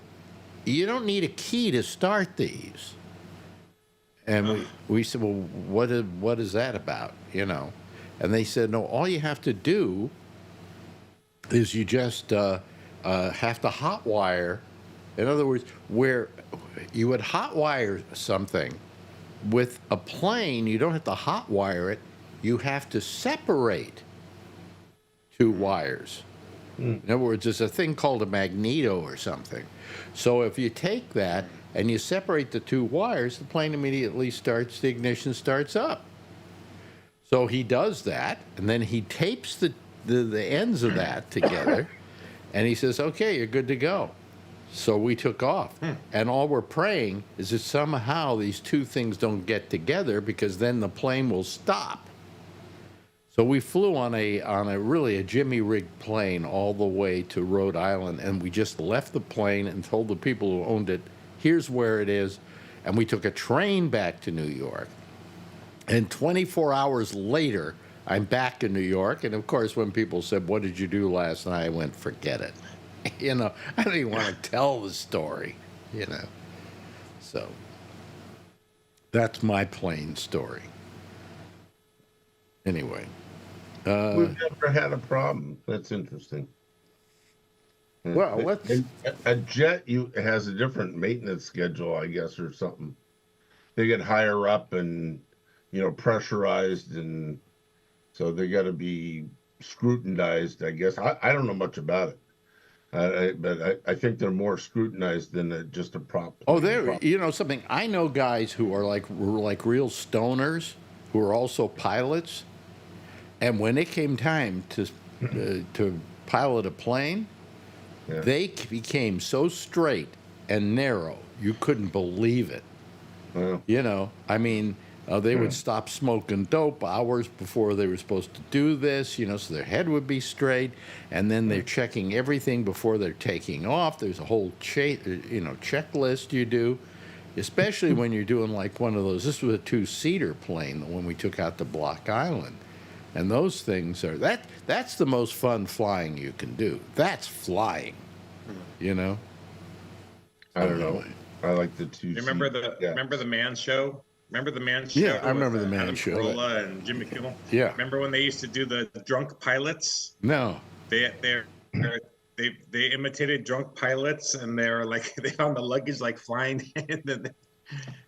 need a key to start these. And we said, well, what is that about, And they said, no, all you have to do is you just have to hotwire. In other words, where you would hotwire something with a plane, you don't have to hotwire it. You have to separate two wires. In other words, there's a thing called a magneto or something. So if you take that and you separate the two wires, the plane immediately the ignition starts up. So he does that, and then he tapes the ends of that together, and he says, okay, you're good to go. So we took off. And all we're praying is that somehow these two things don't get together because then the plane will stop. So we flew on a Jimmy rigged plane all the way to Rhode Island, and we just left the plane and told the people who owned it, here's where it is. And we took a train back to New York. And 24 hours later, I'm back in New York. And of course, when people said, what did you do last night? I went, forget it. I don't even want to tell the story, So that's my plane story. Anyway. We've never had a problem. That's interesting. Well, let's. A jet has a different maintenance schedule, I guess, or something. They get higher up and pressurized, and so they got to be scrutinized. I guess I don't know much about it, But I think they're more scrutinized than just a prop. Oh, something. I know guys who are like real stoners who are also pilots, and when it came time to pilot a plane, Yeah. they became so straight and narrow you couldn't believe it. Wow. I mean, they would stop smoking dope hours before they were supposed to do this, so their head would be straight, and then they're checking everything before they're taking off. There's a whole checklist you do, especially when you're doing like one of those. This was a 2-seater plane when we took out to Block Island, and those things that's the most fun flying you can do. That's flying, I don't know. I like the 2. Remember the Man Show? Remember the Man Show? Yeah, I remember the Man Adam Show. Carolla and Jimmy Kimmel. Yeah. Remember when they used to do the drunk pilots? No. They imitated drunk pilots, and they're like they found the luggage like flying in,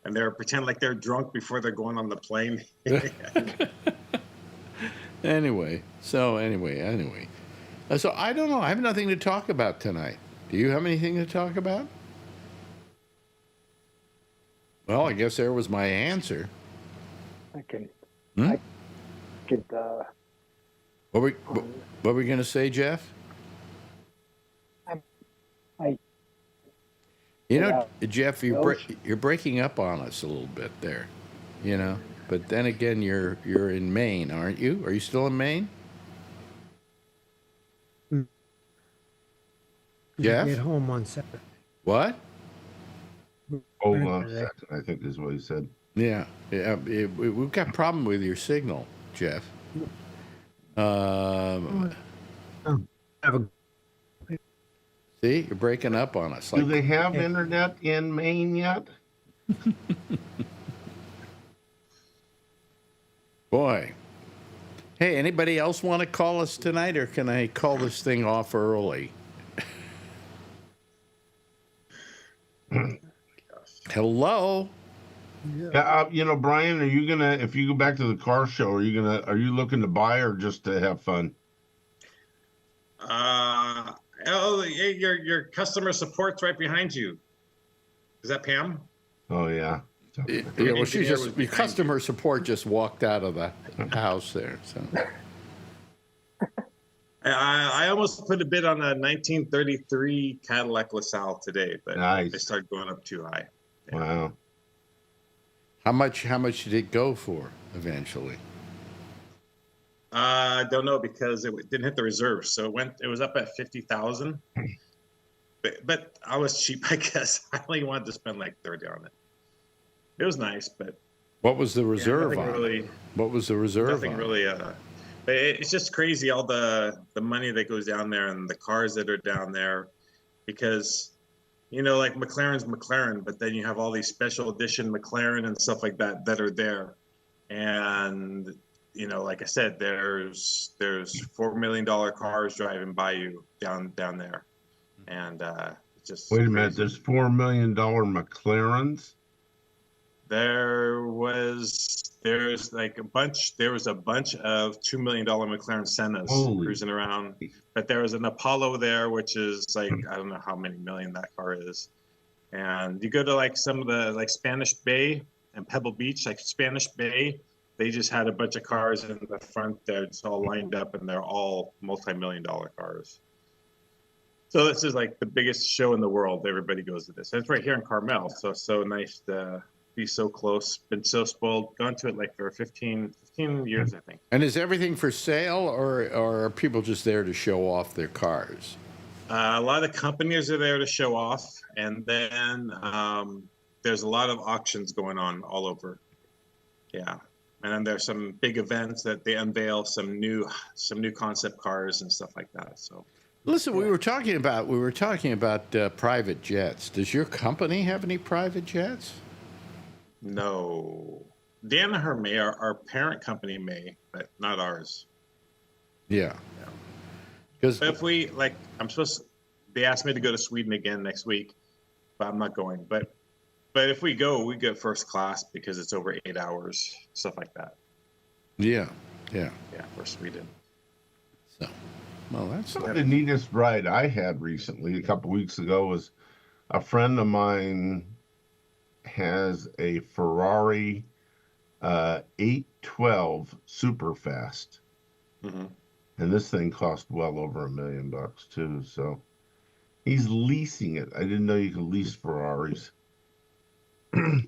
and they're pretend like they're drunk before they're going on the plane. Anyway. So I don't know. I have nothing to talk about tonight. Do you have anything to talk about? Well, I guess there was my answer. I can. Hmm? I could. What were we going to say, Jeff? Jeff, you're breaking up on us a little bit there, But then again, you're in Maine, aren't you? Are you still in Maine? Jeff? Get home on Saturday. What? Hold on a second. I think is what he said. Yeah. We've got a problem with your signal, Jeff. Have a See, you're breaking up on us. Do they have internet in Maine yet? Boy. Hey, anybody else want to call us tonight, or can I call this thing off early? Hello? Yeah, Brian, are you gonna, if you go back to the car show, are you looking to buy or just to have fun? Your customer support's right behind you. Is that Pam? Oh yeah. Yeah, well, your customer support just walked out of the house there. So I almost put a bid on a 1933 Cadillac LaSalle today, but nice. I started going up too high. Yeah. Wow. How much did it go for eventually? I don't know because it didn't hit the reserve, so it was up at 50,000. But I was cheap, I guess. I only wanted to spend like 30 on it. It was nice, but what was the reserve on? What was the reserve nothing on? Really. But it's just crazy all the money that goes down there and the cars that are down there, because like McLaren's McLaren, but then you have all these special edition McLaren and stuff like that are there, and like I said, there's $4 million cars driving by you down there, and it's just wait a minute. There's $4 million McLarens. There was a bunch of $2 million McLaren Sennas cruising around, but there was an Apollo there, which is like, I don't know how many million that car is. And you go to like some of the like Spanish Bay and Pebble Beach, like Spanish Bay, they just had a bunch of cars in the front there, just all lined up, and they're all multi-million-dollar cars. So this is like the biggest show in the world. Everybody goes to this. And it's right here in Carmel, so nice to be so close. Been so spoiled. Gone to it like for 15 years, I think. And is everything for sale, or are people just there to show off their cars? A lot of the companies are there to show off, and then there's a lot of auctions going on all over. Yeah, and then there's some big events that they unveil some new concept cars and stuff like that. So. Listen, we were talking about private jets. Does your company have any private jets? No. Danaher may, our parent company may, but not ours. Yeah. Because if we, they asked me to go to Sweden again next week, but I'm not going. But if we go, we get first class because it's over 8 hours, stuff like that. Yeah. Yeah, for Sweden. So. Well, that's The neatest ride I had recently, a couple weeks ago, was a friend of mine has a Ferrari 812 super fast. Mm-hmm. And this thing cost well over $1 million too. So he's leasing it. I didn't know you could lease Ferraris. of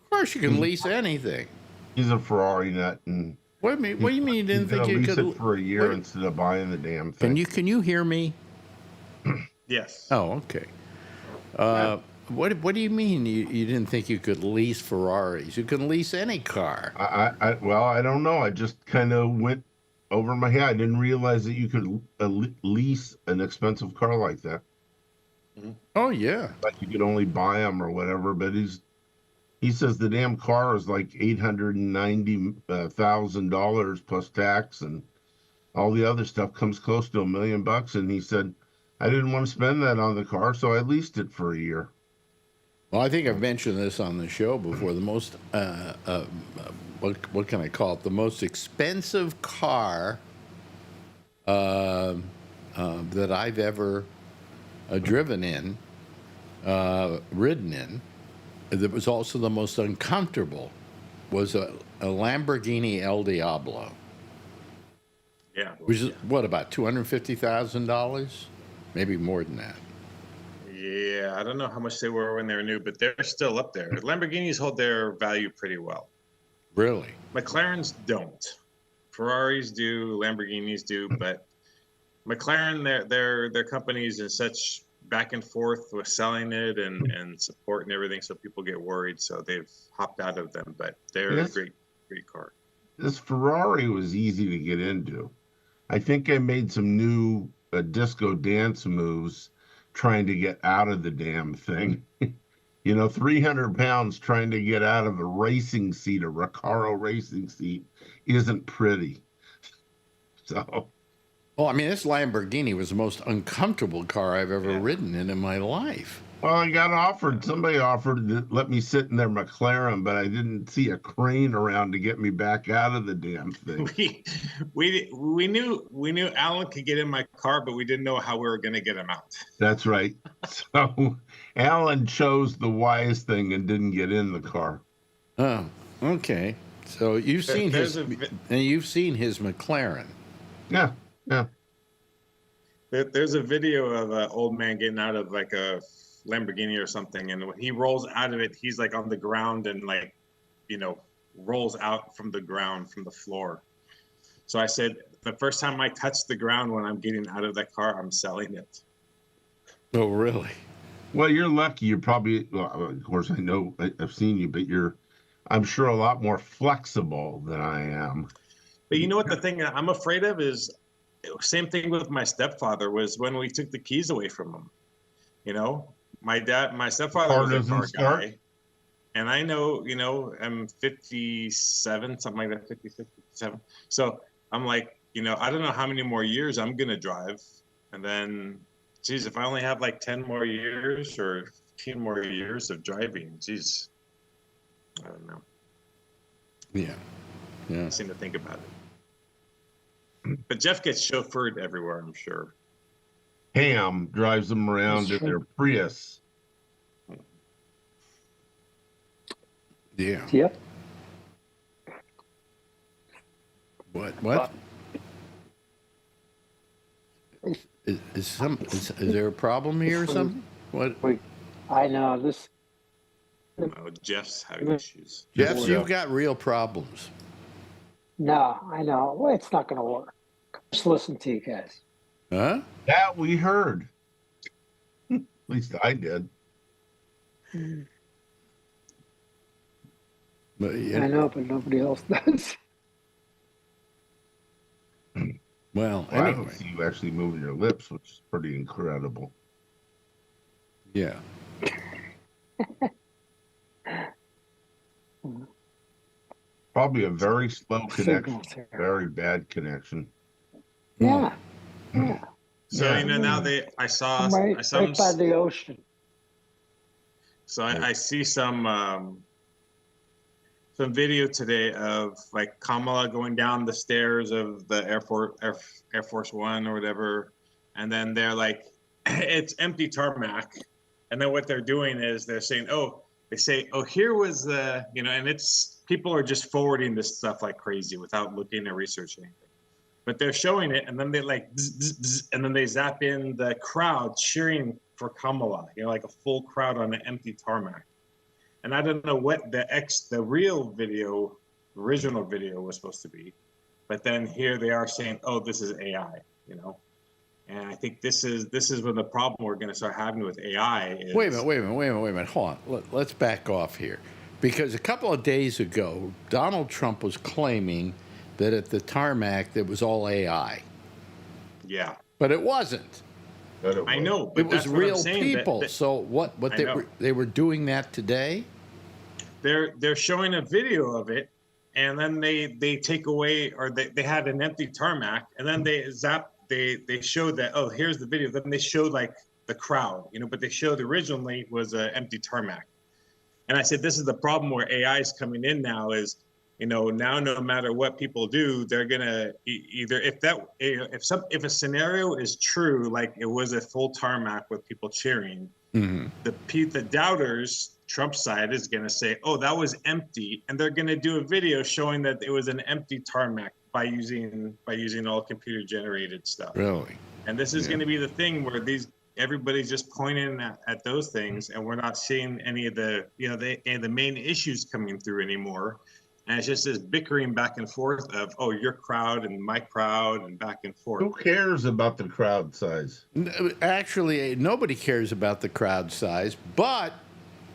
course you can lease anything. He's a Ferrari nut, and What do you mean you he's didn't think gonna you lease could? it for a year what- instead of buying the damn thing. Can you hear me? Yes. Oh, okay. What do you mean you didn't think you could lease Ferraris? You can lease any car. Well, I don't know. I just kind of went over my head. I didn't realize that you could lease an expensive car like that. Oh yeah. Like you could only buy them or whatever. But he says the damn car is like $890,000 plus tax, and all the other stuff comes close to $1 million. And he said, I didn't want to spend that on the car, so I leased it for a year. Well, I think I've mentioned this on the show before. The most what can I call it? The most expensive car that I've ever driven in, ridden in, that was also the most uncomfortable, was a Lamborghini El Diablo. Yeah. Which is what, about $250,000, maybe more than that. Yeah, I don't know how much they were when they were new, but they're still up there. Lamborghinis hold their value pretty well. Really? McLarens don't. Ferraris do, Lamborghinis do, but McLaren, their companies in such back and forth with selling it and support and everything, so people get worried, so they've hopped out of them. But they're a great car. This Ferrari was easy to get into. I think I made some new disco dance moves trying to get out of the damn thing. 300 pounds trying to get out of a racing seat, a Recaro racing seat, isn't pretty. So. Well, I mean, this Lamborghini was the most uncomfortable car I've ever ridden in my life. Well, somebody offered to let me sit in their McLaren, but I didn't see a crane around to get me back out of the damn thing. We knew Alan could get in my car, but we didn't know how we were going to get him out. That's right. So Alan chose the wise thing and didn't get in the car. Oh, okay. So you've seen his McLaren. Yeah. There's a video of an old man getting out of like a Lamborghini or something, and when he rolls out of it, he's like on the ground and rolls out from the ground, from the floor. So I said, the first time I touch the ground when I'm getting out of that car, I'm selling it. Oh, really? Well, you're lucky. You're probably, well, of course, I know I've seen you, but I'm sure, a lot more flexible than I am. But you know what the thing I'm afraid of is, same thing with my stepfather, was when we took the keys away from him. My stepfather was a car guy. And I know, I'm 57, something like that, 56, 57. So I'm like, I don't know how many more years I'm going to drive. And then, geez, if I only have like 10 more years or 15 more years of driving, geez, I don't know. Yeah. I seem to think about it. But Jeff gets chauffeured everywhere, I'm sure. Ham drives them around in their Prius. Yeah. Yep. What? Is there a problem here or something? What? Wait, I know this. Oh, Jeff's having issues. Jeff, you've got real problems. No, I know. Well, it's not going to work. Just listen to you guys. Huh? That we heard. At least I did. But, I know, but nobody else does. Well, I anyway. don't see you actually moving your lips, which is pretty incredible. Yeah. Probably a very slow connection, Signals here. very bad connection. Yeah. Yeah. So now I saw I'm right by the ocean. So I see some some video today of like Kamala going down the stairs of the Air Force One or whatever, and then they're like, it's empty tarmac, and then what they're doing is they're saying, here was the, and it's people are just forwarding this stuff like crazy without looking or researching anything. But they're showing it, and then they like, and then they zap in the crowd cheering for Kamala, like a full crowd on an empty tarmac. And I don't know what the original video was supposed to be, but then here they are saying, "Oh, this is AI," And I think this is when the problem we're going to start having with AI is. Wait a minute. Hold on. Let's back off here, because a couple of days ago, Donald Trump was claiming that at the tarmac there was all AI. Yeah. But it wasn't. I know. But it was real people. So what they were doing that today? They're showing a video of it, and then they take away, or they had an empty tarmac, and then they showed that, oh, here's the video. Then they showed like the crowd, but they showed originally was an empty tarmac. And I said, this is the problem where AI is coming in now is, now no matter what people do, they're gonna either if a scenario is true, like it was a full tarmac with people cheering, the doubters, Trump's side is gonna say, oh, that was empty, and they're gonna do a video showing that it was an empty tarmac by using all computer generated stuff. Really? And this is gonna be the thing where everybody's just pointing at those things, and we're not seeing any of the the main issues coming through anymore. And it's just this bickering back and forth of, oh, your crowd and my crowd and back and forth. Who cares about the crowd size? Actually, nobody cares about the crowd size, but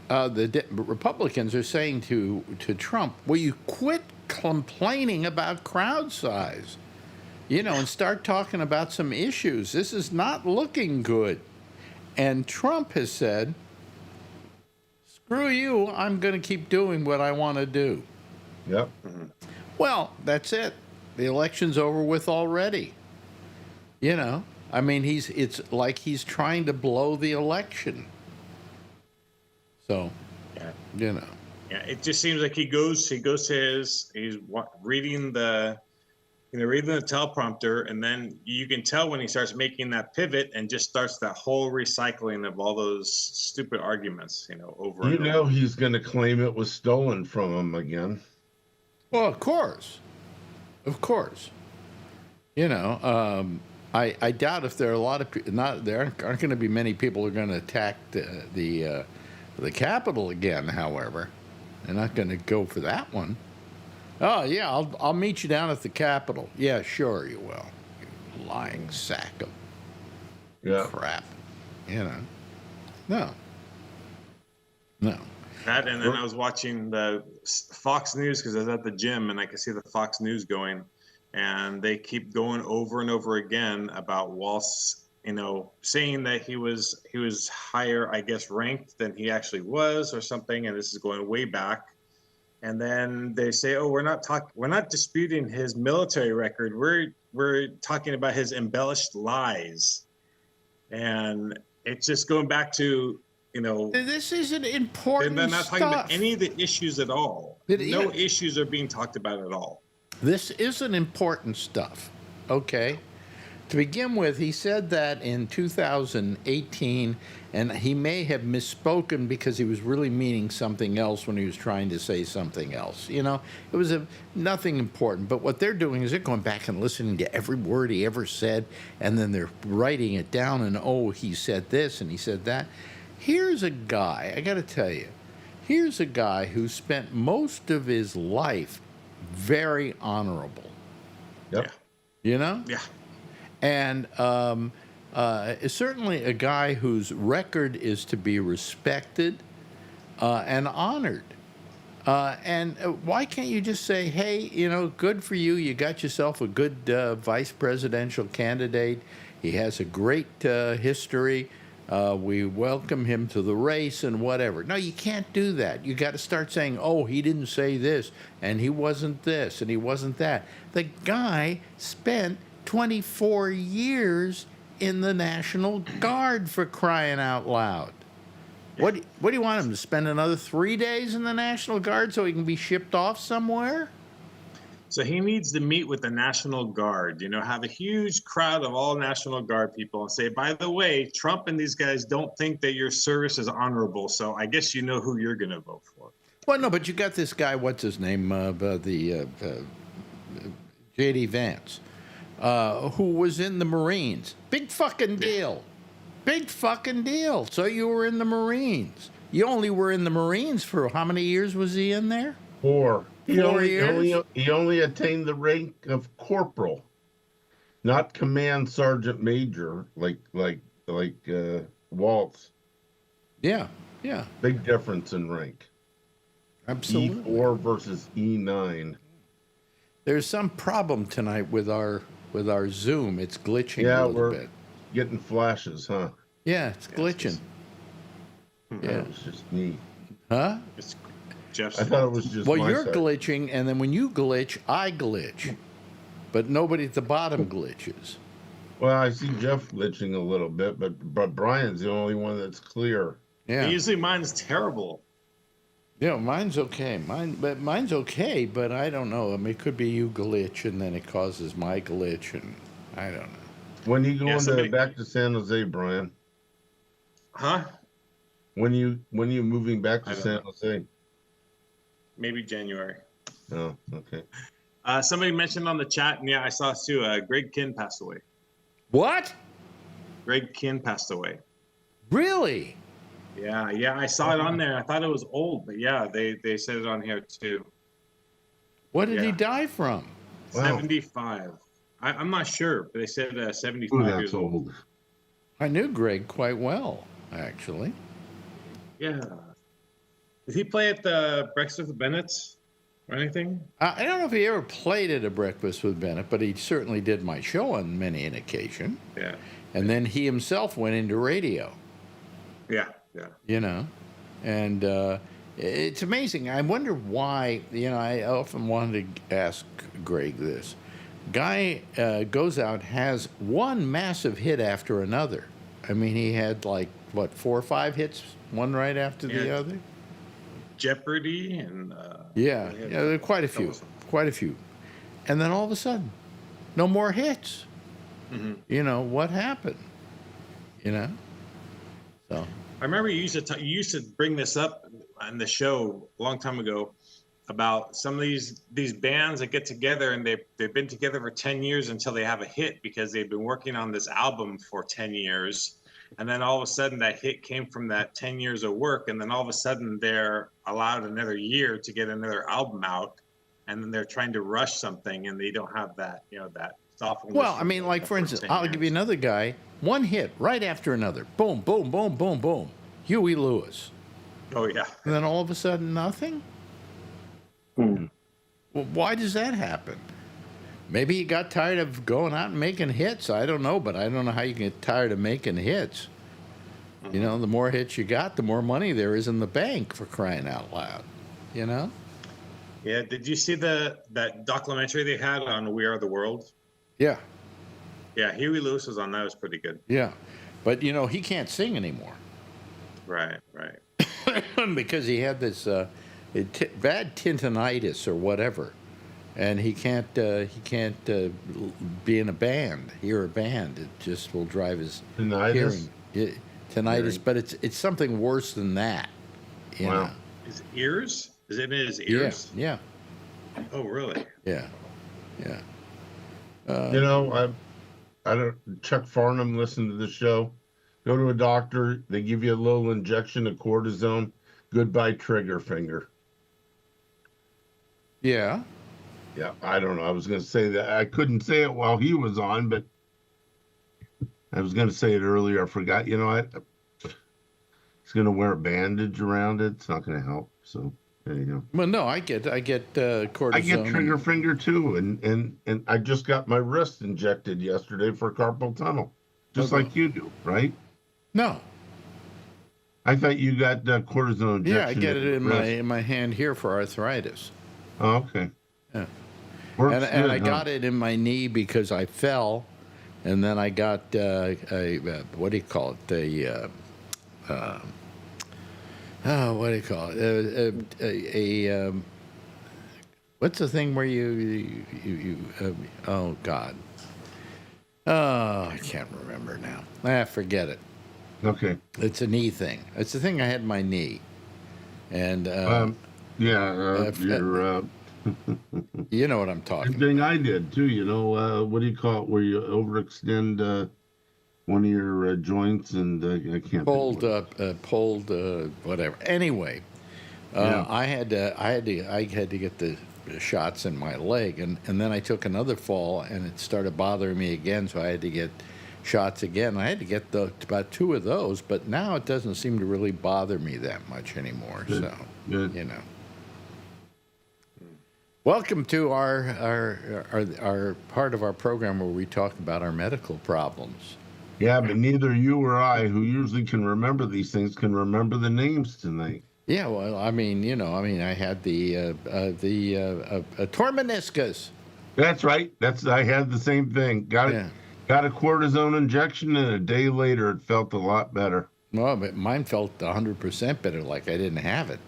the Republicans are saying to Trump, will you quit complaining about crowd size, and start talking about some issues. This is not looking good. And Trump has said, screw you, I'm going to keep doing what I want to do. Yep. Well, that's it. The election's over with already. I mean, it's like he's trying to blow the election. So, Yeah, it just seems like he goes to he's reading the teleprompter, and then you can tell when he starts making that pivot and just starts that whole recycling of all those stupid arguments, over and over. He's going to claim it was stolen from him again. Well, of course. I doubt if there are a lot of there aren't going to be many people who are going to attack the Capitol again. However, they're not going to go for that one. Oh yeah, I'll meet you down at the Capitol. Yeah, sure you will. You lying sack of crap. No. That, and then I was watching the Fox News because I was at the gym and I could see the Fox News going, and they keep going over and over again about Walsh, saying that he was higher, I guess, ranked than he actually was or something, and this is going way back. And then they say, oh, we're not disputing his military record. We're talking about his embellished lies, and it's just going back to. This isn't important. They're not talking about any of the issues at all. No issues are being talked about at all. This isn't important stuff, okay? To begin with, he said that in 2018, and he may have misspoken because he was really meaning something else when he was trying to say something else. It was nothing important. But what they're doing is they're going back and listening to every word he ever said, and then they're writing it down, and, oh, he said this and he said that. Here's a guy, I got to tell you, here's a guy who spent most of his life very honorable. Yep. Yeah. And certainly a guy whose record is to be respected and honored. And why can't you just say, hey, good for you. You got yourself a good vice presidential candidate. He has a great history. We welcome him to the race and whatever. No, you can't do that. You got to start saying, oh, he didn't say this, and he wasn't this, and he wasn't that. The guy spent 24 years in the National Guard, for crying out loud. What do you want him to spend another 3 days in the National Guard so he can be shipped off somewhere? So he needs to meet with the National Guard, have a huge crowd of all National Guard people and say, by the way, Trump and these guys don't think that your service is honorable. So I guess you know who you're going to vote for. Well, no, but you got this guy, what's his name, J.D. Vance, who was in the Marines. Big fucking deal. Big fucking deal. So you were in the Marines. You only were in the Marines for how many years was he in there? 4. He 4 years? He only attained the rank of corporal, not command sergeant major like Waltz. Yeah. Big difference in rank. Absolutely. E4 versus E9. There's some problem tonight with our Zoom. It's glitching Yeah, a little we're bit. getting flashes, huh? Yeah, it's glitching. Yeah. That was just me. Huh? It's Jeff's I thought it was just Well, my you're side. glitching, and then when you glitch, I glitch. But nobody at the bottom glitches. Well, I see Jeff glitching a little bit, but Brian's the only one that's clear. Yeah. Usually mine's terrible. Yeah, mine's okay. Mine's okay, but I don't know. I mean, it could be you glitch, and then it causes my glitch, and I don't know. When you somebody- back to San Jose, Brian? Huh? When you moving back I to don't San know. Jose? Maybe January. Oh, okay. Somebody mentioned on the chat, and yeah, I saw too, Greg Kinn passed away. What? Greg Kinn passed away. Really? Yeah, I saw it on there. I thought it was old, but yeah, they said it on here too. What did he Yeah. die from? Wow. 75. I'm not sure, but they said 75 Ooh, years that's old. old. I knew Greg quite well, actually. Yeah. Did he play at the Breakfast with Bennett's or anything? I don't know if he ever played at a Breakfast with Bennett, but he certainly did my show on many an occasion. Yeah. And then he himself went into radio. Yeah. And it's amazing. I wonder why, I often wanted to ask Greg this. Guy goes out, has one massive hit after another. I mean, he had 4 or 5 hits, one right after the Yeah. other? Jeopardy and Yeah, there are quite a few. And then all of a sudden, no more hits. Mm-hmm. What happened? So. I remember you used to bring this up on the show a long time ago about some of these bands that get together and they've been together for 10 years until they have a hit because they've been working on this album for 10 years. And then all of a sudden that hit came from that 10 years of work. And then all of a sudden they're allowed another year to get another album out. And then they're trying to rush something and they don't have that, that software. Well, I mean, for instance, I'll give you another guy, one hit right after another. Boom, boom, boom, boom, boom. Huey Lewis. Oh, yeah. And then all of a sudden, nothing? Well, why does that happen? Maybe he got tired of going out and making hits. I don't know, but I don't know how you can get tired of making hits. The more hits you got, the more money there is in the bank, for crying out loud. Yeah. Did you see that documentary they had on We Are the World? Yeah. Yeah, Huey Lewis was on that. It was pretty good. Yeah. But, he can't sing anymore. Right. Because he had this bad tinnitus or whatever. And he can't be in a band, hear a band. It just will drive his Tinnitus? hearing. Tinnitus, but it's something worse than that. Wow. His ears? Is it in his ears? Yeah. Oh, really? Yeah. I don't. Chuck Farnham listened to the show. Go to a doctor. They give you a little injection of cortisone. Goodbye, trigger finger. Yeah. Yeah, I don't know. I was going to say that. I couldn't say it while he was on, but I was going to say it earlier. I forgot. He's going to wear a bandage around it. It's not going to help. So there you go. Well, no, I get cortisone. I get trigger finger too, and I just got my wrist injected yesterday for carpal tunnel, just like you do, right? No. I thought you got cortisone injection. Yeah, I get it in wrist. my hand here for arthritis. Oh, okay. Yeah. Works And good, I huh? got it in my knee because I fell, and then I got what do you call it? what do you call it? What's the thing where oh God. Oh, I can't remember now. Forget it. Okay. It's a knee thing. It's the thing I had in my knee. And Yeah, you're you know what I'm talking same thing about. I did too. You know, what do you call it? Where you overextend one of your joints, and I can't Pulled think whatever. Anyway, Yeah. I had to get the shots in my leg, and then I took another fall, and it started bothering me again, so I had to get shots again. I had to get about 2 of those, but now it doesn't seem to really bother me that much anymore. Good. So, Good. you know. Welcome to our part of our program where we talk about our medical problems. Yeah, but neither you or I, who usually can remember these things, can remember the names tonight. Yeah, well, I mean, I had the tormeniscus. That's right. I had the same thing. Got a cortisone injection, and a day later, it felt a lot better. Well, but mine felt 100% better, like I didn't have it.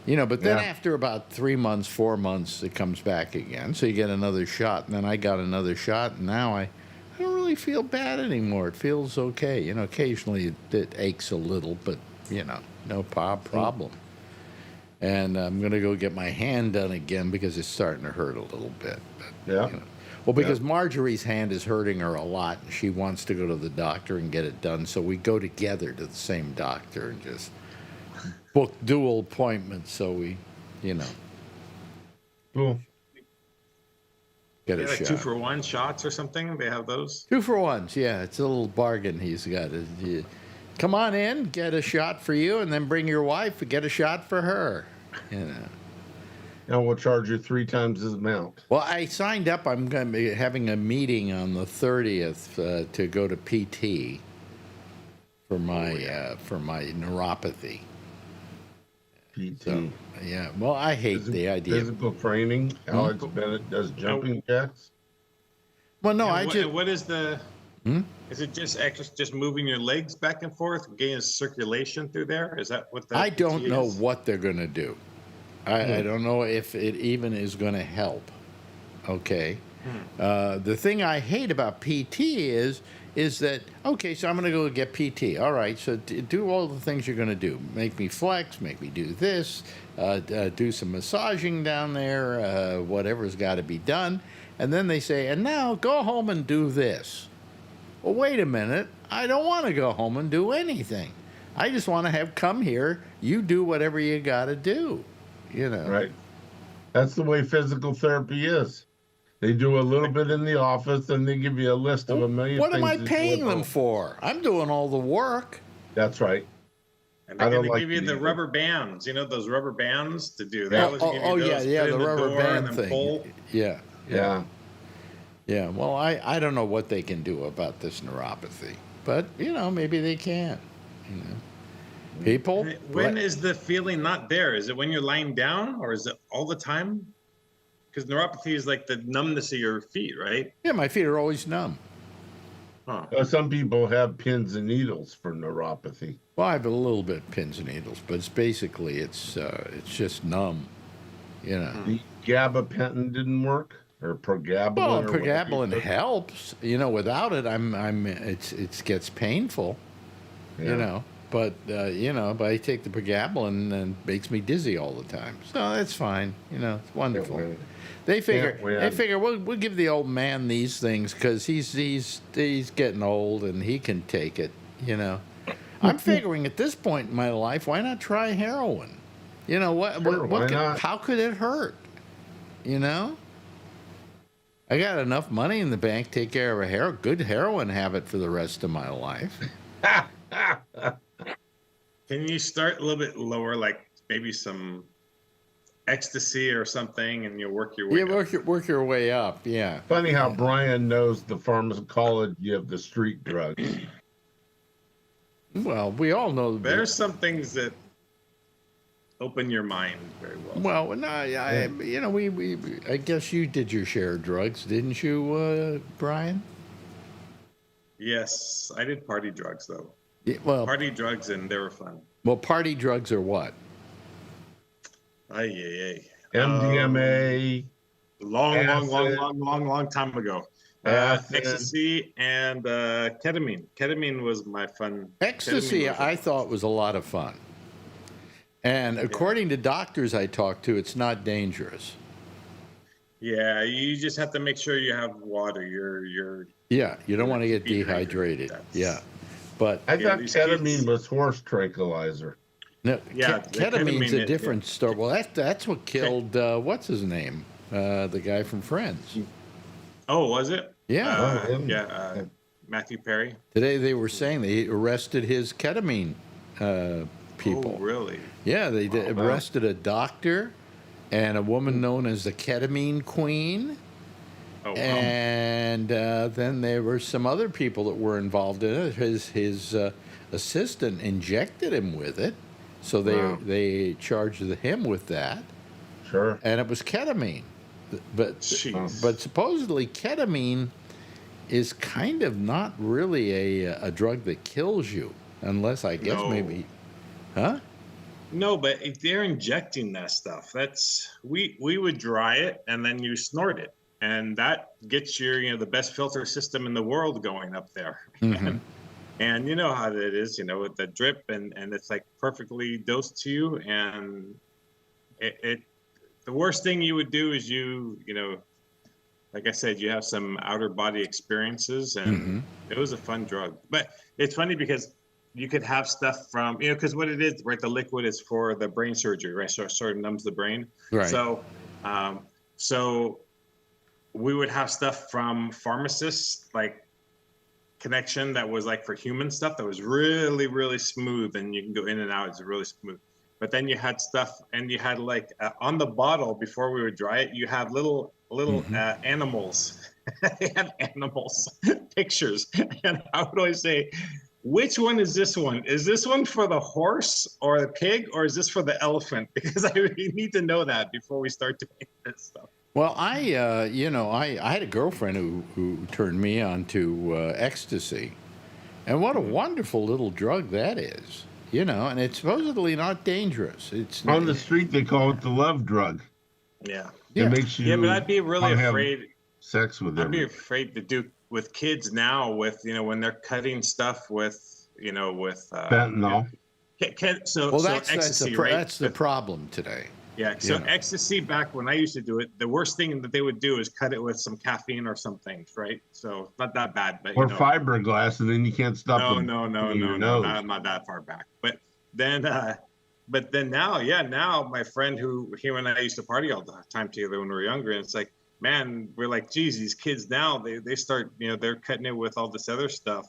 But then after about 3 months, 4 months, it comes back again. So you get another shot, and then I got another shot, and now I don't really feel bad anymore. It feels okay. Occasionally it aches a little, but no problem. And I'm going to go get my hand done again because it's starting to hurt a little bit. But, Yeah. Well, because Marjorie's hand is hurting her a lot, and she wants to go to the doctor and get it done. So we go together to the same doctor and just book dual appointments. So we, Cool. get They a have like shot. 2-for-1 shots or something. They have those. 2 for 1s, yeah. It's a little bargain he's got. Come on in, get a shot for you, and then bring your wife and get a shot for her. And we'll charge you 3 times the amount. Well, I signed up. I'm going to be having a meeting on the 30th to go to PT for my neuropathy. PT. So, yeah. Well, I hate the idea. Physical training. Alex Bennett does jumping jacks. Well, no, What is the? Is it just moving your legs back and forth, gaining circulation through there? Is that what that? I don't PT know is? what they're going to do. I don't know if it even is going to help. Okay. The thing I hate about PT is that, okay, so I'm going to go get PT. All right, so do all the things you're going to do. Make me flex, make me do this, do some massaging down there, whatever's got to be done. And then they say, and now go home and do this. Well, wait a minute. I don't want to go home and do anything. I just want to come here. You do whatever you got to do. Right. That's the way physical therapy is. They do a little bit in the office, and they give you a list of a million What things. am I to do paying at them home. for? I'm doing all the work. That's right. And I they don't like give you it the either. rubber bands. Those rubber bands to do. They Yeah. always give you Oh, those, yeah, put in the rubber door band and then thing. pull. Yeah. Yeah. Yeah, well, I don't know what they can do about this neuropathy, but, maybe they can. People? When is the feeling not there? Is it when you're lying down, or is it all the time? Because neuropathy is like the numbness of your feet, right? Yeah, my feet are always numb. Huh. Some people have pins and needles for neuropathy. Well, I have a little bit pins and needles, but it's basically, it's just numb, The gabapentin didn't work, or pregabalin. Well, or whatever you pregabalin took. helps. Without it, it gets painful. Yeah. But but I take the pregabalin and it makes me dizzy all the time. So that's fine. It's wonderful. win. They Can't win. figure we'll give the old man these things because he's getting old and he can take it. I'm figuring at this point in my life, why not try heroin? What? Sure, why not? How could it hurt? I got enough money in the bank to take care of a good heroin habit for the rest of my life. Can you start a little bit lower, like maybe some ecstasy or something, and you'll work your way up? Work your way up. Yeah. Funny how Brian knows the pharmacology of the street drugs. Well, we all know There's some things that open your mind very well. Well, no, I guess you did your share of drugs, didn't you, Brian? Yes, I did party drugs though. Yeah, well, Party drugs, and they were fun. Well, party drugs are what? Ay. MDMA, Long time ago. acid. Ecstasy and ketamine. Ketamine was my fun. Ecstasy, Ketamine was I thought was a lot of fun. And according to doctors I talked to, it's not dangerous. Yeah, you just have to make sure you have water. You're Yeah, you don't want to get dehydrated. dehydrated. Yeah. But I thought these ketamine kids- was horse tranquilizer. no, Yeah, the ketamine's ketamine, a different story. Well, that's what killed, what's his name? The guy from Friends. Oh, was it? Yeah. Oh, really? Yeah. Matthew Perry. Today they were saying they arrested his ketamine people. Oh, really? Yeah, they Wow. arrested a doctor and a woman known as the ketamine queen. Oh, wow. And then there were some other people that were involved in it. His assistant injected him with it, so they charged him with that, Sure. and it was ketamine. But Jeez. but supposedly ketamine is kind of not really a drug that kills you, unless I guess No. maybe, huh? No, but if they're injecting that stuff, that's we would dry it and then you snort it, and that gets your the best filter system in the world going up there. Mhm. And you know how it is, with the drip and it's like perfectly dosed to you, and it the worst thing you would do is like I said, you have some outer body experiences, and it was a fun drug. But it's funny because you could have stuff from, because what it is, right? The liquid is for the brain surgery, right? So it sort of numbs the brain. Right. So we would have stuff from pharmacists, like connection that was like for human stuff that was really, really smooth, and you can go in and out. It's really smooth. But then you had stuff, and you had like on the bottle before we would dry it, you have little animals. They have animals pictures, and I would always say, which one is this one? Is this one for the horse or the pig, or is this for the elephant? Because I really need to know that before we start doing this stuff. Well, I had a girlfriend who turned me on to ecstasy, and what a wonderful little drug that is, and it's supposedly not dangerous. It's On the street, they call it the love drug. Yeah. It makes you. Yeah, but I'd be really wanna have afraid. Sex with I'd be everything. afraid to do with kids now, with when they're cutting stuff with Fentanyl. So well, so that's ecstasy, right? that's the problem today. Yeah. So ecstasy, back when I used to do it, the worst thing that they would do is cut it with some caffeine or some things, right? So it's not that bad, but Or fiberglass, and then you can't stop them. No, in your nose. not that far back. But then now my friend he and I used to party all the time together when we were younger, and it's like, man, we're like, geez, these kids now they start, they're cutting it with all this other stuff,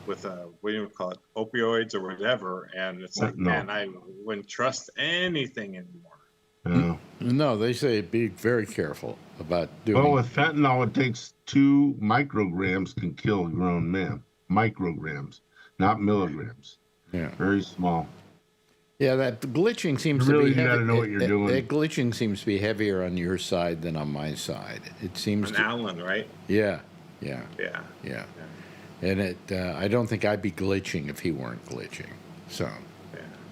with what do you call it, opioids or whatever, and it's like, man, I wouldn't trust anything anymore. No, they say be very careful about doing. Well, with fentanyl, it takes 2 micrograms can kill a grown man. Micrograms, not milligrams. Yeah. Very small. Yeah, that glitching seems You to really be heavy. gotta know what you're doing. That glitching seems to be heavier on your side than on my side. It seems On to. Alan, right? Yeah. Yeah. And I don't think I'd be glitching if he weren't glitching. So.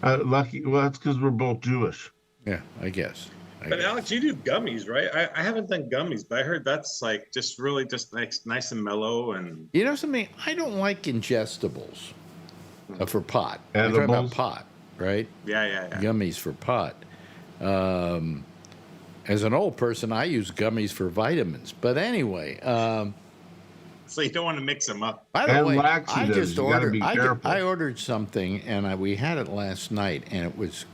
Lucky. Well, that's because we're both Jewish. Yeah, I guess. But Alex, you do gummies, right? I haven't done gummies, but I heard that's like just really just nice and mellow and. You know something? I don't like ingestibles for pot. You're talking about Edibles? pot, right? Yeah. Gummies for pot. As an old person, I use gummies for vitamins. But anyway, So you don't want to mix them up. by the And way, I laxatives, just you gotta ordered. be careful. I ordered something, and we had it last night, and it was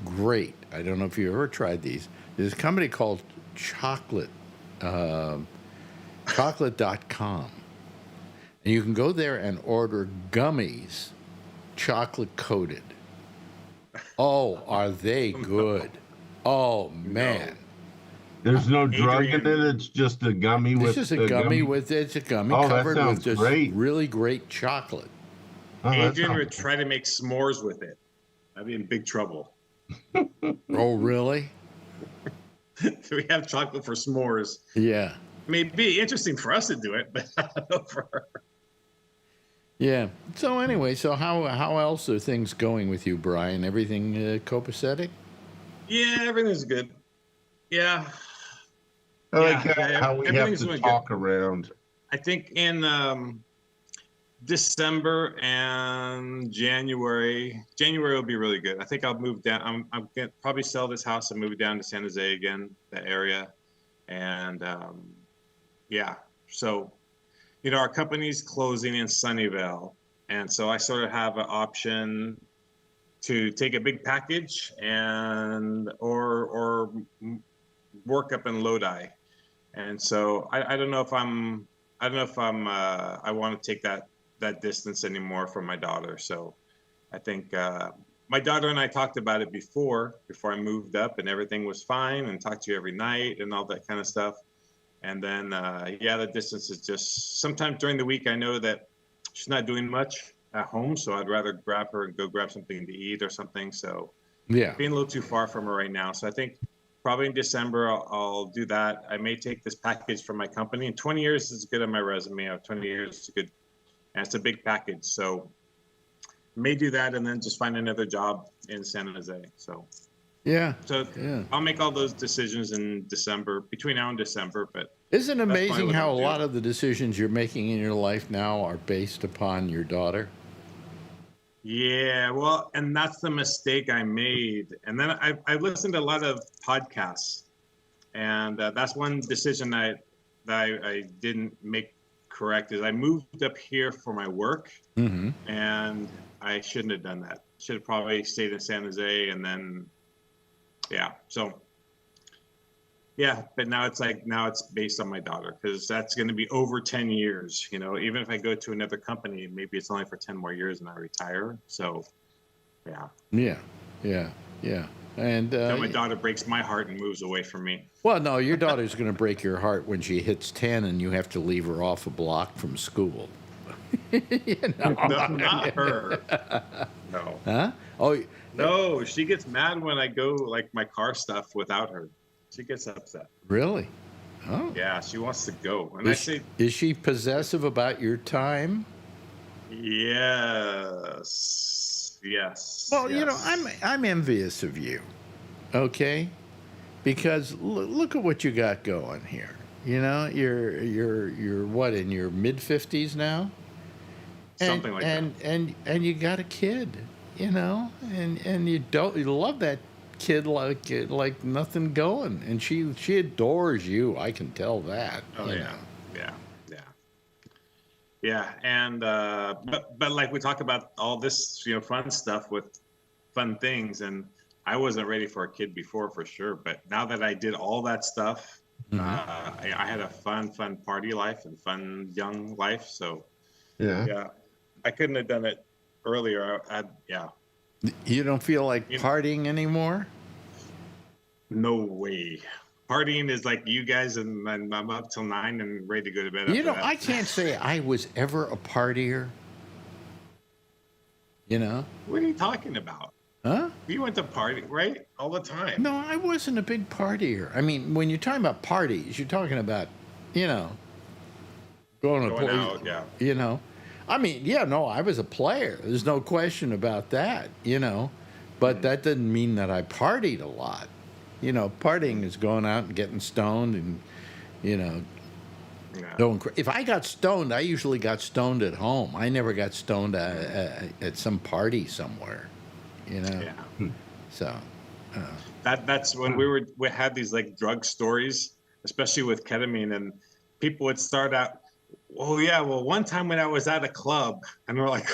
great. I don't know if you ever tried these. There's a company called Chocolate, chocolate.com. And you can go there and order gummies, chocolate coated. Oh, are they good? Oh, man. There's no drug in Adrian. it. It's just a gummy with. It's a gummy Oh, that covered with sounds just great. really great chocolate. Oh, that Adrian sounds- would try to make s'mores with it. I'd be in big trouble. Oh, really? We have chocolate for s'mores. Yeah. May be interesting for us to do it, but I don't know for her. Yeah. So anyway, so how else are things going with you, Brian? Everything copacetic? Yeah, everything's good. Yeah, I like yeah. how we have Everything's to doing good. talk around. I think in December and January will be really good. I think I'll move down. I'm gonna probably sell this house and move down to San Jose again, that area, and yeah. So, our company's closing in Sunnyvale, and so I sort of have an option to take a big package and or work up in Lodi. And so I don't know if I want to take that distance anymore from my daughter. So I think my daughter and I talked about it before I moved up, and everything was fine, and talked to you every night and all that kind of stuff. And then the distance is just sometimes during the week I know that she's not doing much at home, so I'd rather grab her and go grab something to eat or something. So Yeah. being a little too far from her right now. So I think probably in December I'll do that. I may take this package from my company. And 20 years is good on my resume. I have 20 years is good, and it's a big package. So may do that and then just find another job in San Jose. So Yeah. I'll make all those decisions in December, between now and December. But Isn't it that's probably amazing what how a I'll do. lot of the decisions you're making in your life now are based upon your daughter? Yeah, well, and that's the mistake I made. And then I listened to a lot of podcasts, and that's one decision that I didn't make correct. Is I moved up here for my work, Mm-hmm. and I shouldn't have done that. Should have probably stayed in San Jose, and then so but now it's based on my daughter, because that's going to be over 10 years. Even if I go to another company, maybe it's only for 10 more years and I retire. So Yeah. And then my daughter breaks my heart and moves away from me. well, no, your daughter's going to break your heart when she hits 10 and you have to leave her off a block from school. No, not her. No. Huh? Oh, No, she gets mad when I go like my car stuff without her. She gets upset. really? Oh. Yeah, she wants to go. And I say, Is she possessive about your time? yes. Well, yes. I'm envious of you. Okay? Because look at what you got going here. You're what, in your mid 50s now? Something like that. And you got a kid, and you love that kid like nothing going, and she adores you. I can tell that. Oh yeah. And but like we talk about all this fun stuff with fun things, and I wasn't ready for a kid before, for sure, but now that I did all that stuff, I had a fun party life and fun young life. So Yeah. I couldn't have done it earlier. You don't feel like partying anymore? No way. Partying is like you guys, and I'm up till 9 and ready to go to bed. After that. I can't say I was ever a partier. What are you talking about? Huh? You went to party, right? All the time. No, I wasn't a big partier. I mean, when you're talking about parties, you're talking about, going out, yeah. I mean, I was a player. There's no question about that, But that didn't mean that I partied a lot. Partying is going out and getting stoned and, if I got stoned, I usually got stoned at home. I never got stoned at some party somewhere, Yeah. So. That's when we had these like drug stories, especially with ketamine, and people would start out, one time when I was at a club, and we're like,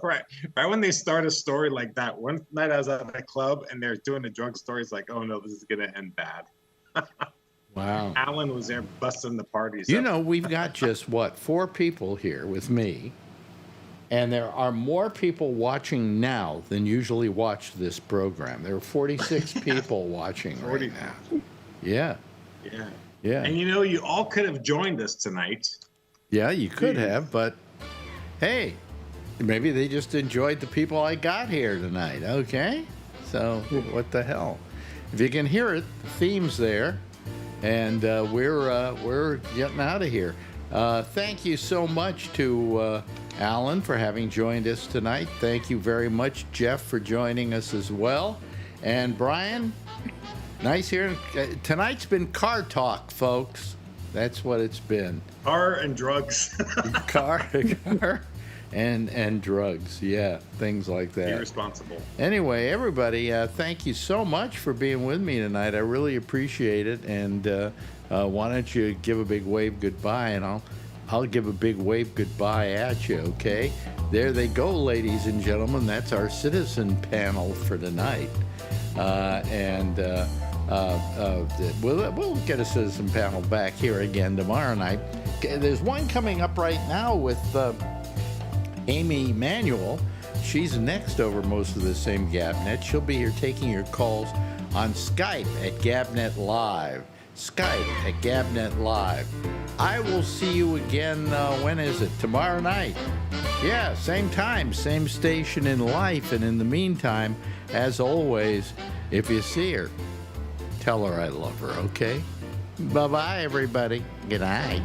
right when they start a story like that. One night I was at a club and they're doing a drug story. It's like, oh no, this is gonna end bad. Wow. Alan was there busting the parties. We've got just 4 people here with me, and there are more people watching now than usually watch this program. There are 46 people watching right now. Yeah. And you all could have joined us tonight. Yeah, you could have, but hey, maybe they just enjoyed the people I got here tonight. Okay, so what the hell? If you can hear it, the theme's there, and we're getting out of here. Thank you so much to Alan, for having joined us tonight. Thank you very much, Jeff, for joining us as well. And Brian, nice hearing. Tonight's been car talk, folks. That's what it's been. Car and drugs. car and drugs. Yeah, things like that. Irresponsible. Anyway, everybody, thank you so much for being with me tonight. I really appreciate it. And why don't you give a big wave goodbye, and I'll give a big wave goodbye at you, okay? There they go, ladies and gentlemen. That's our citizen panel for tonight. We'll get a citizen panel back here again tomorrow night. There's one coming up right now with Amy Manuel. She's next over most of the same GabNet. She'll be here taking your calls on Skype at GabNet Live. Skype at GabNet Live. I will see you again, when is it? Tomorrow night. Yeah, same time, same station in life. And in the meantime, as always, if you see her, tell her I love her, okay? Bye-bye, everybody. Good night.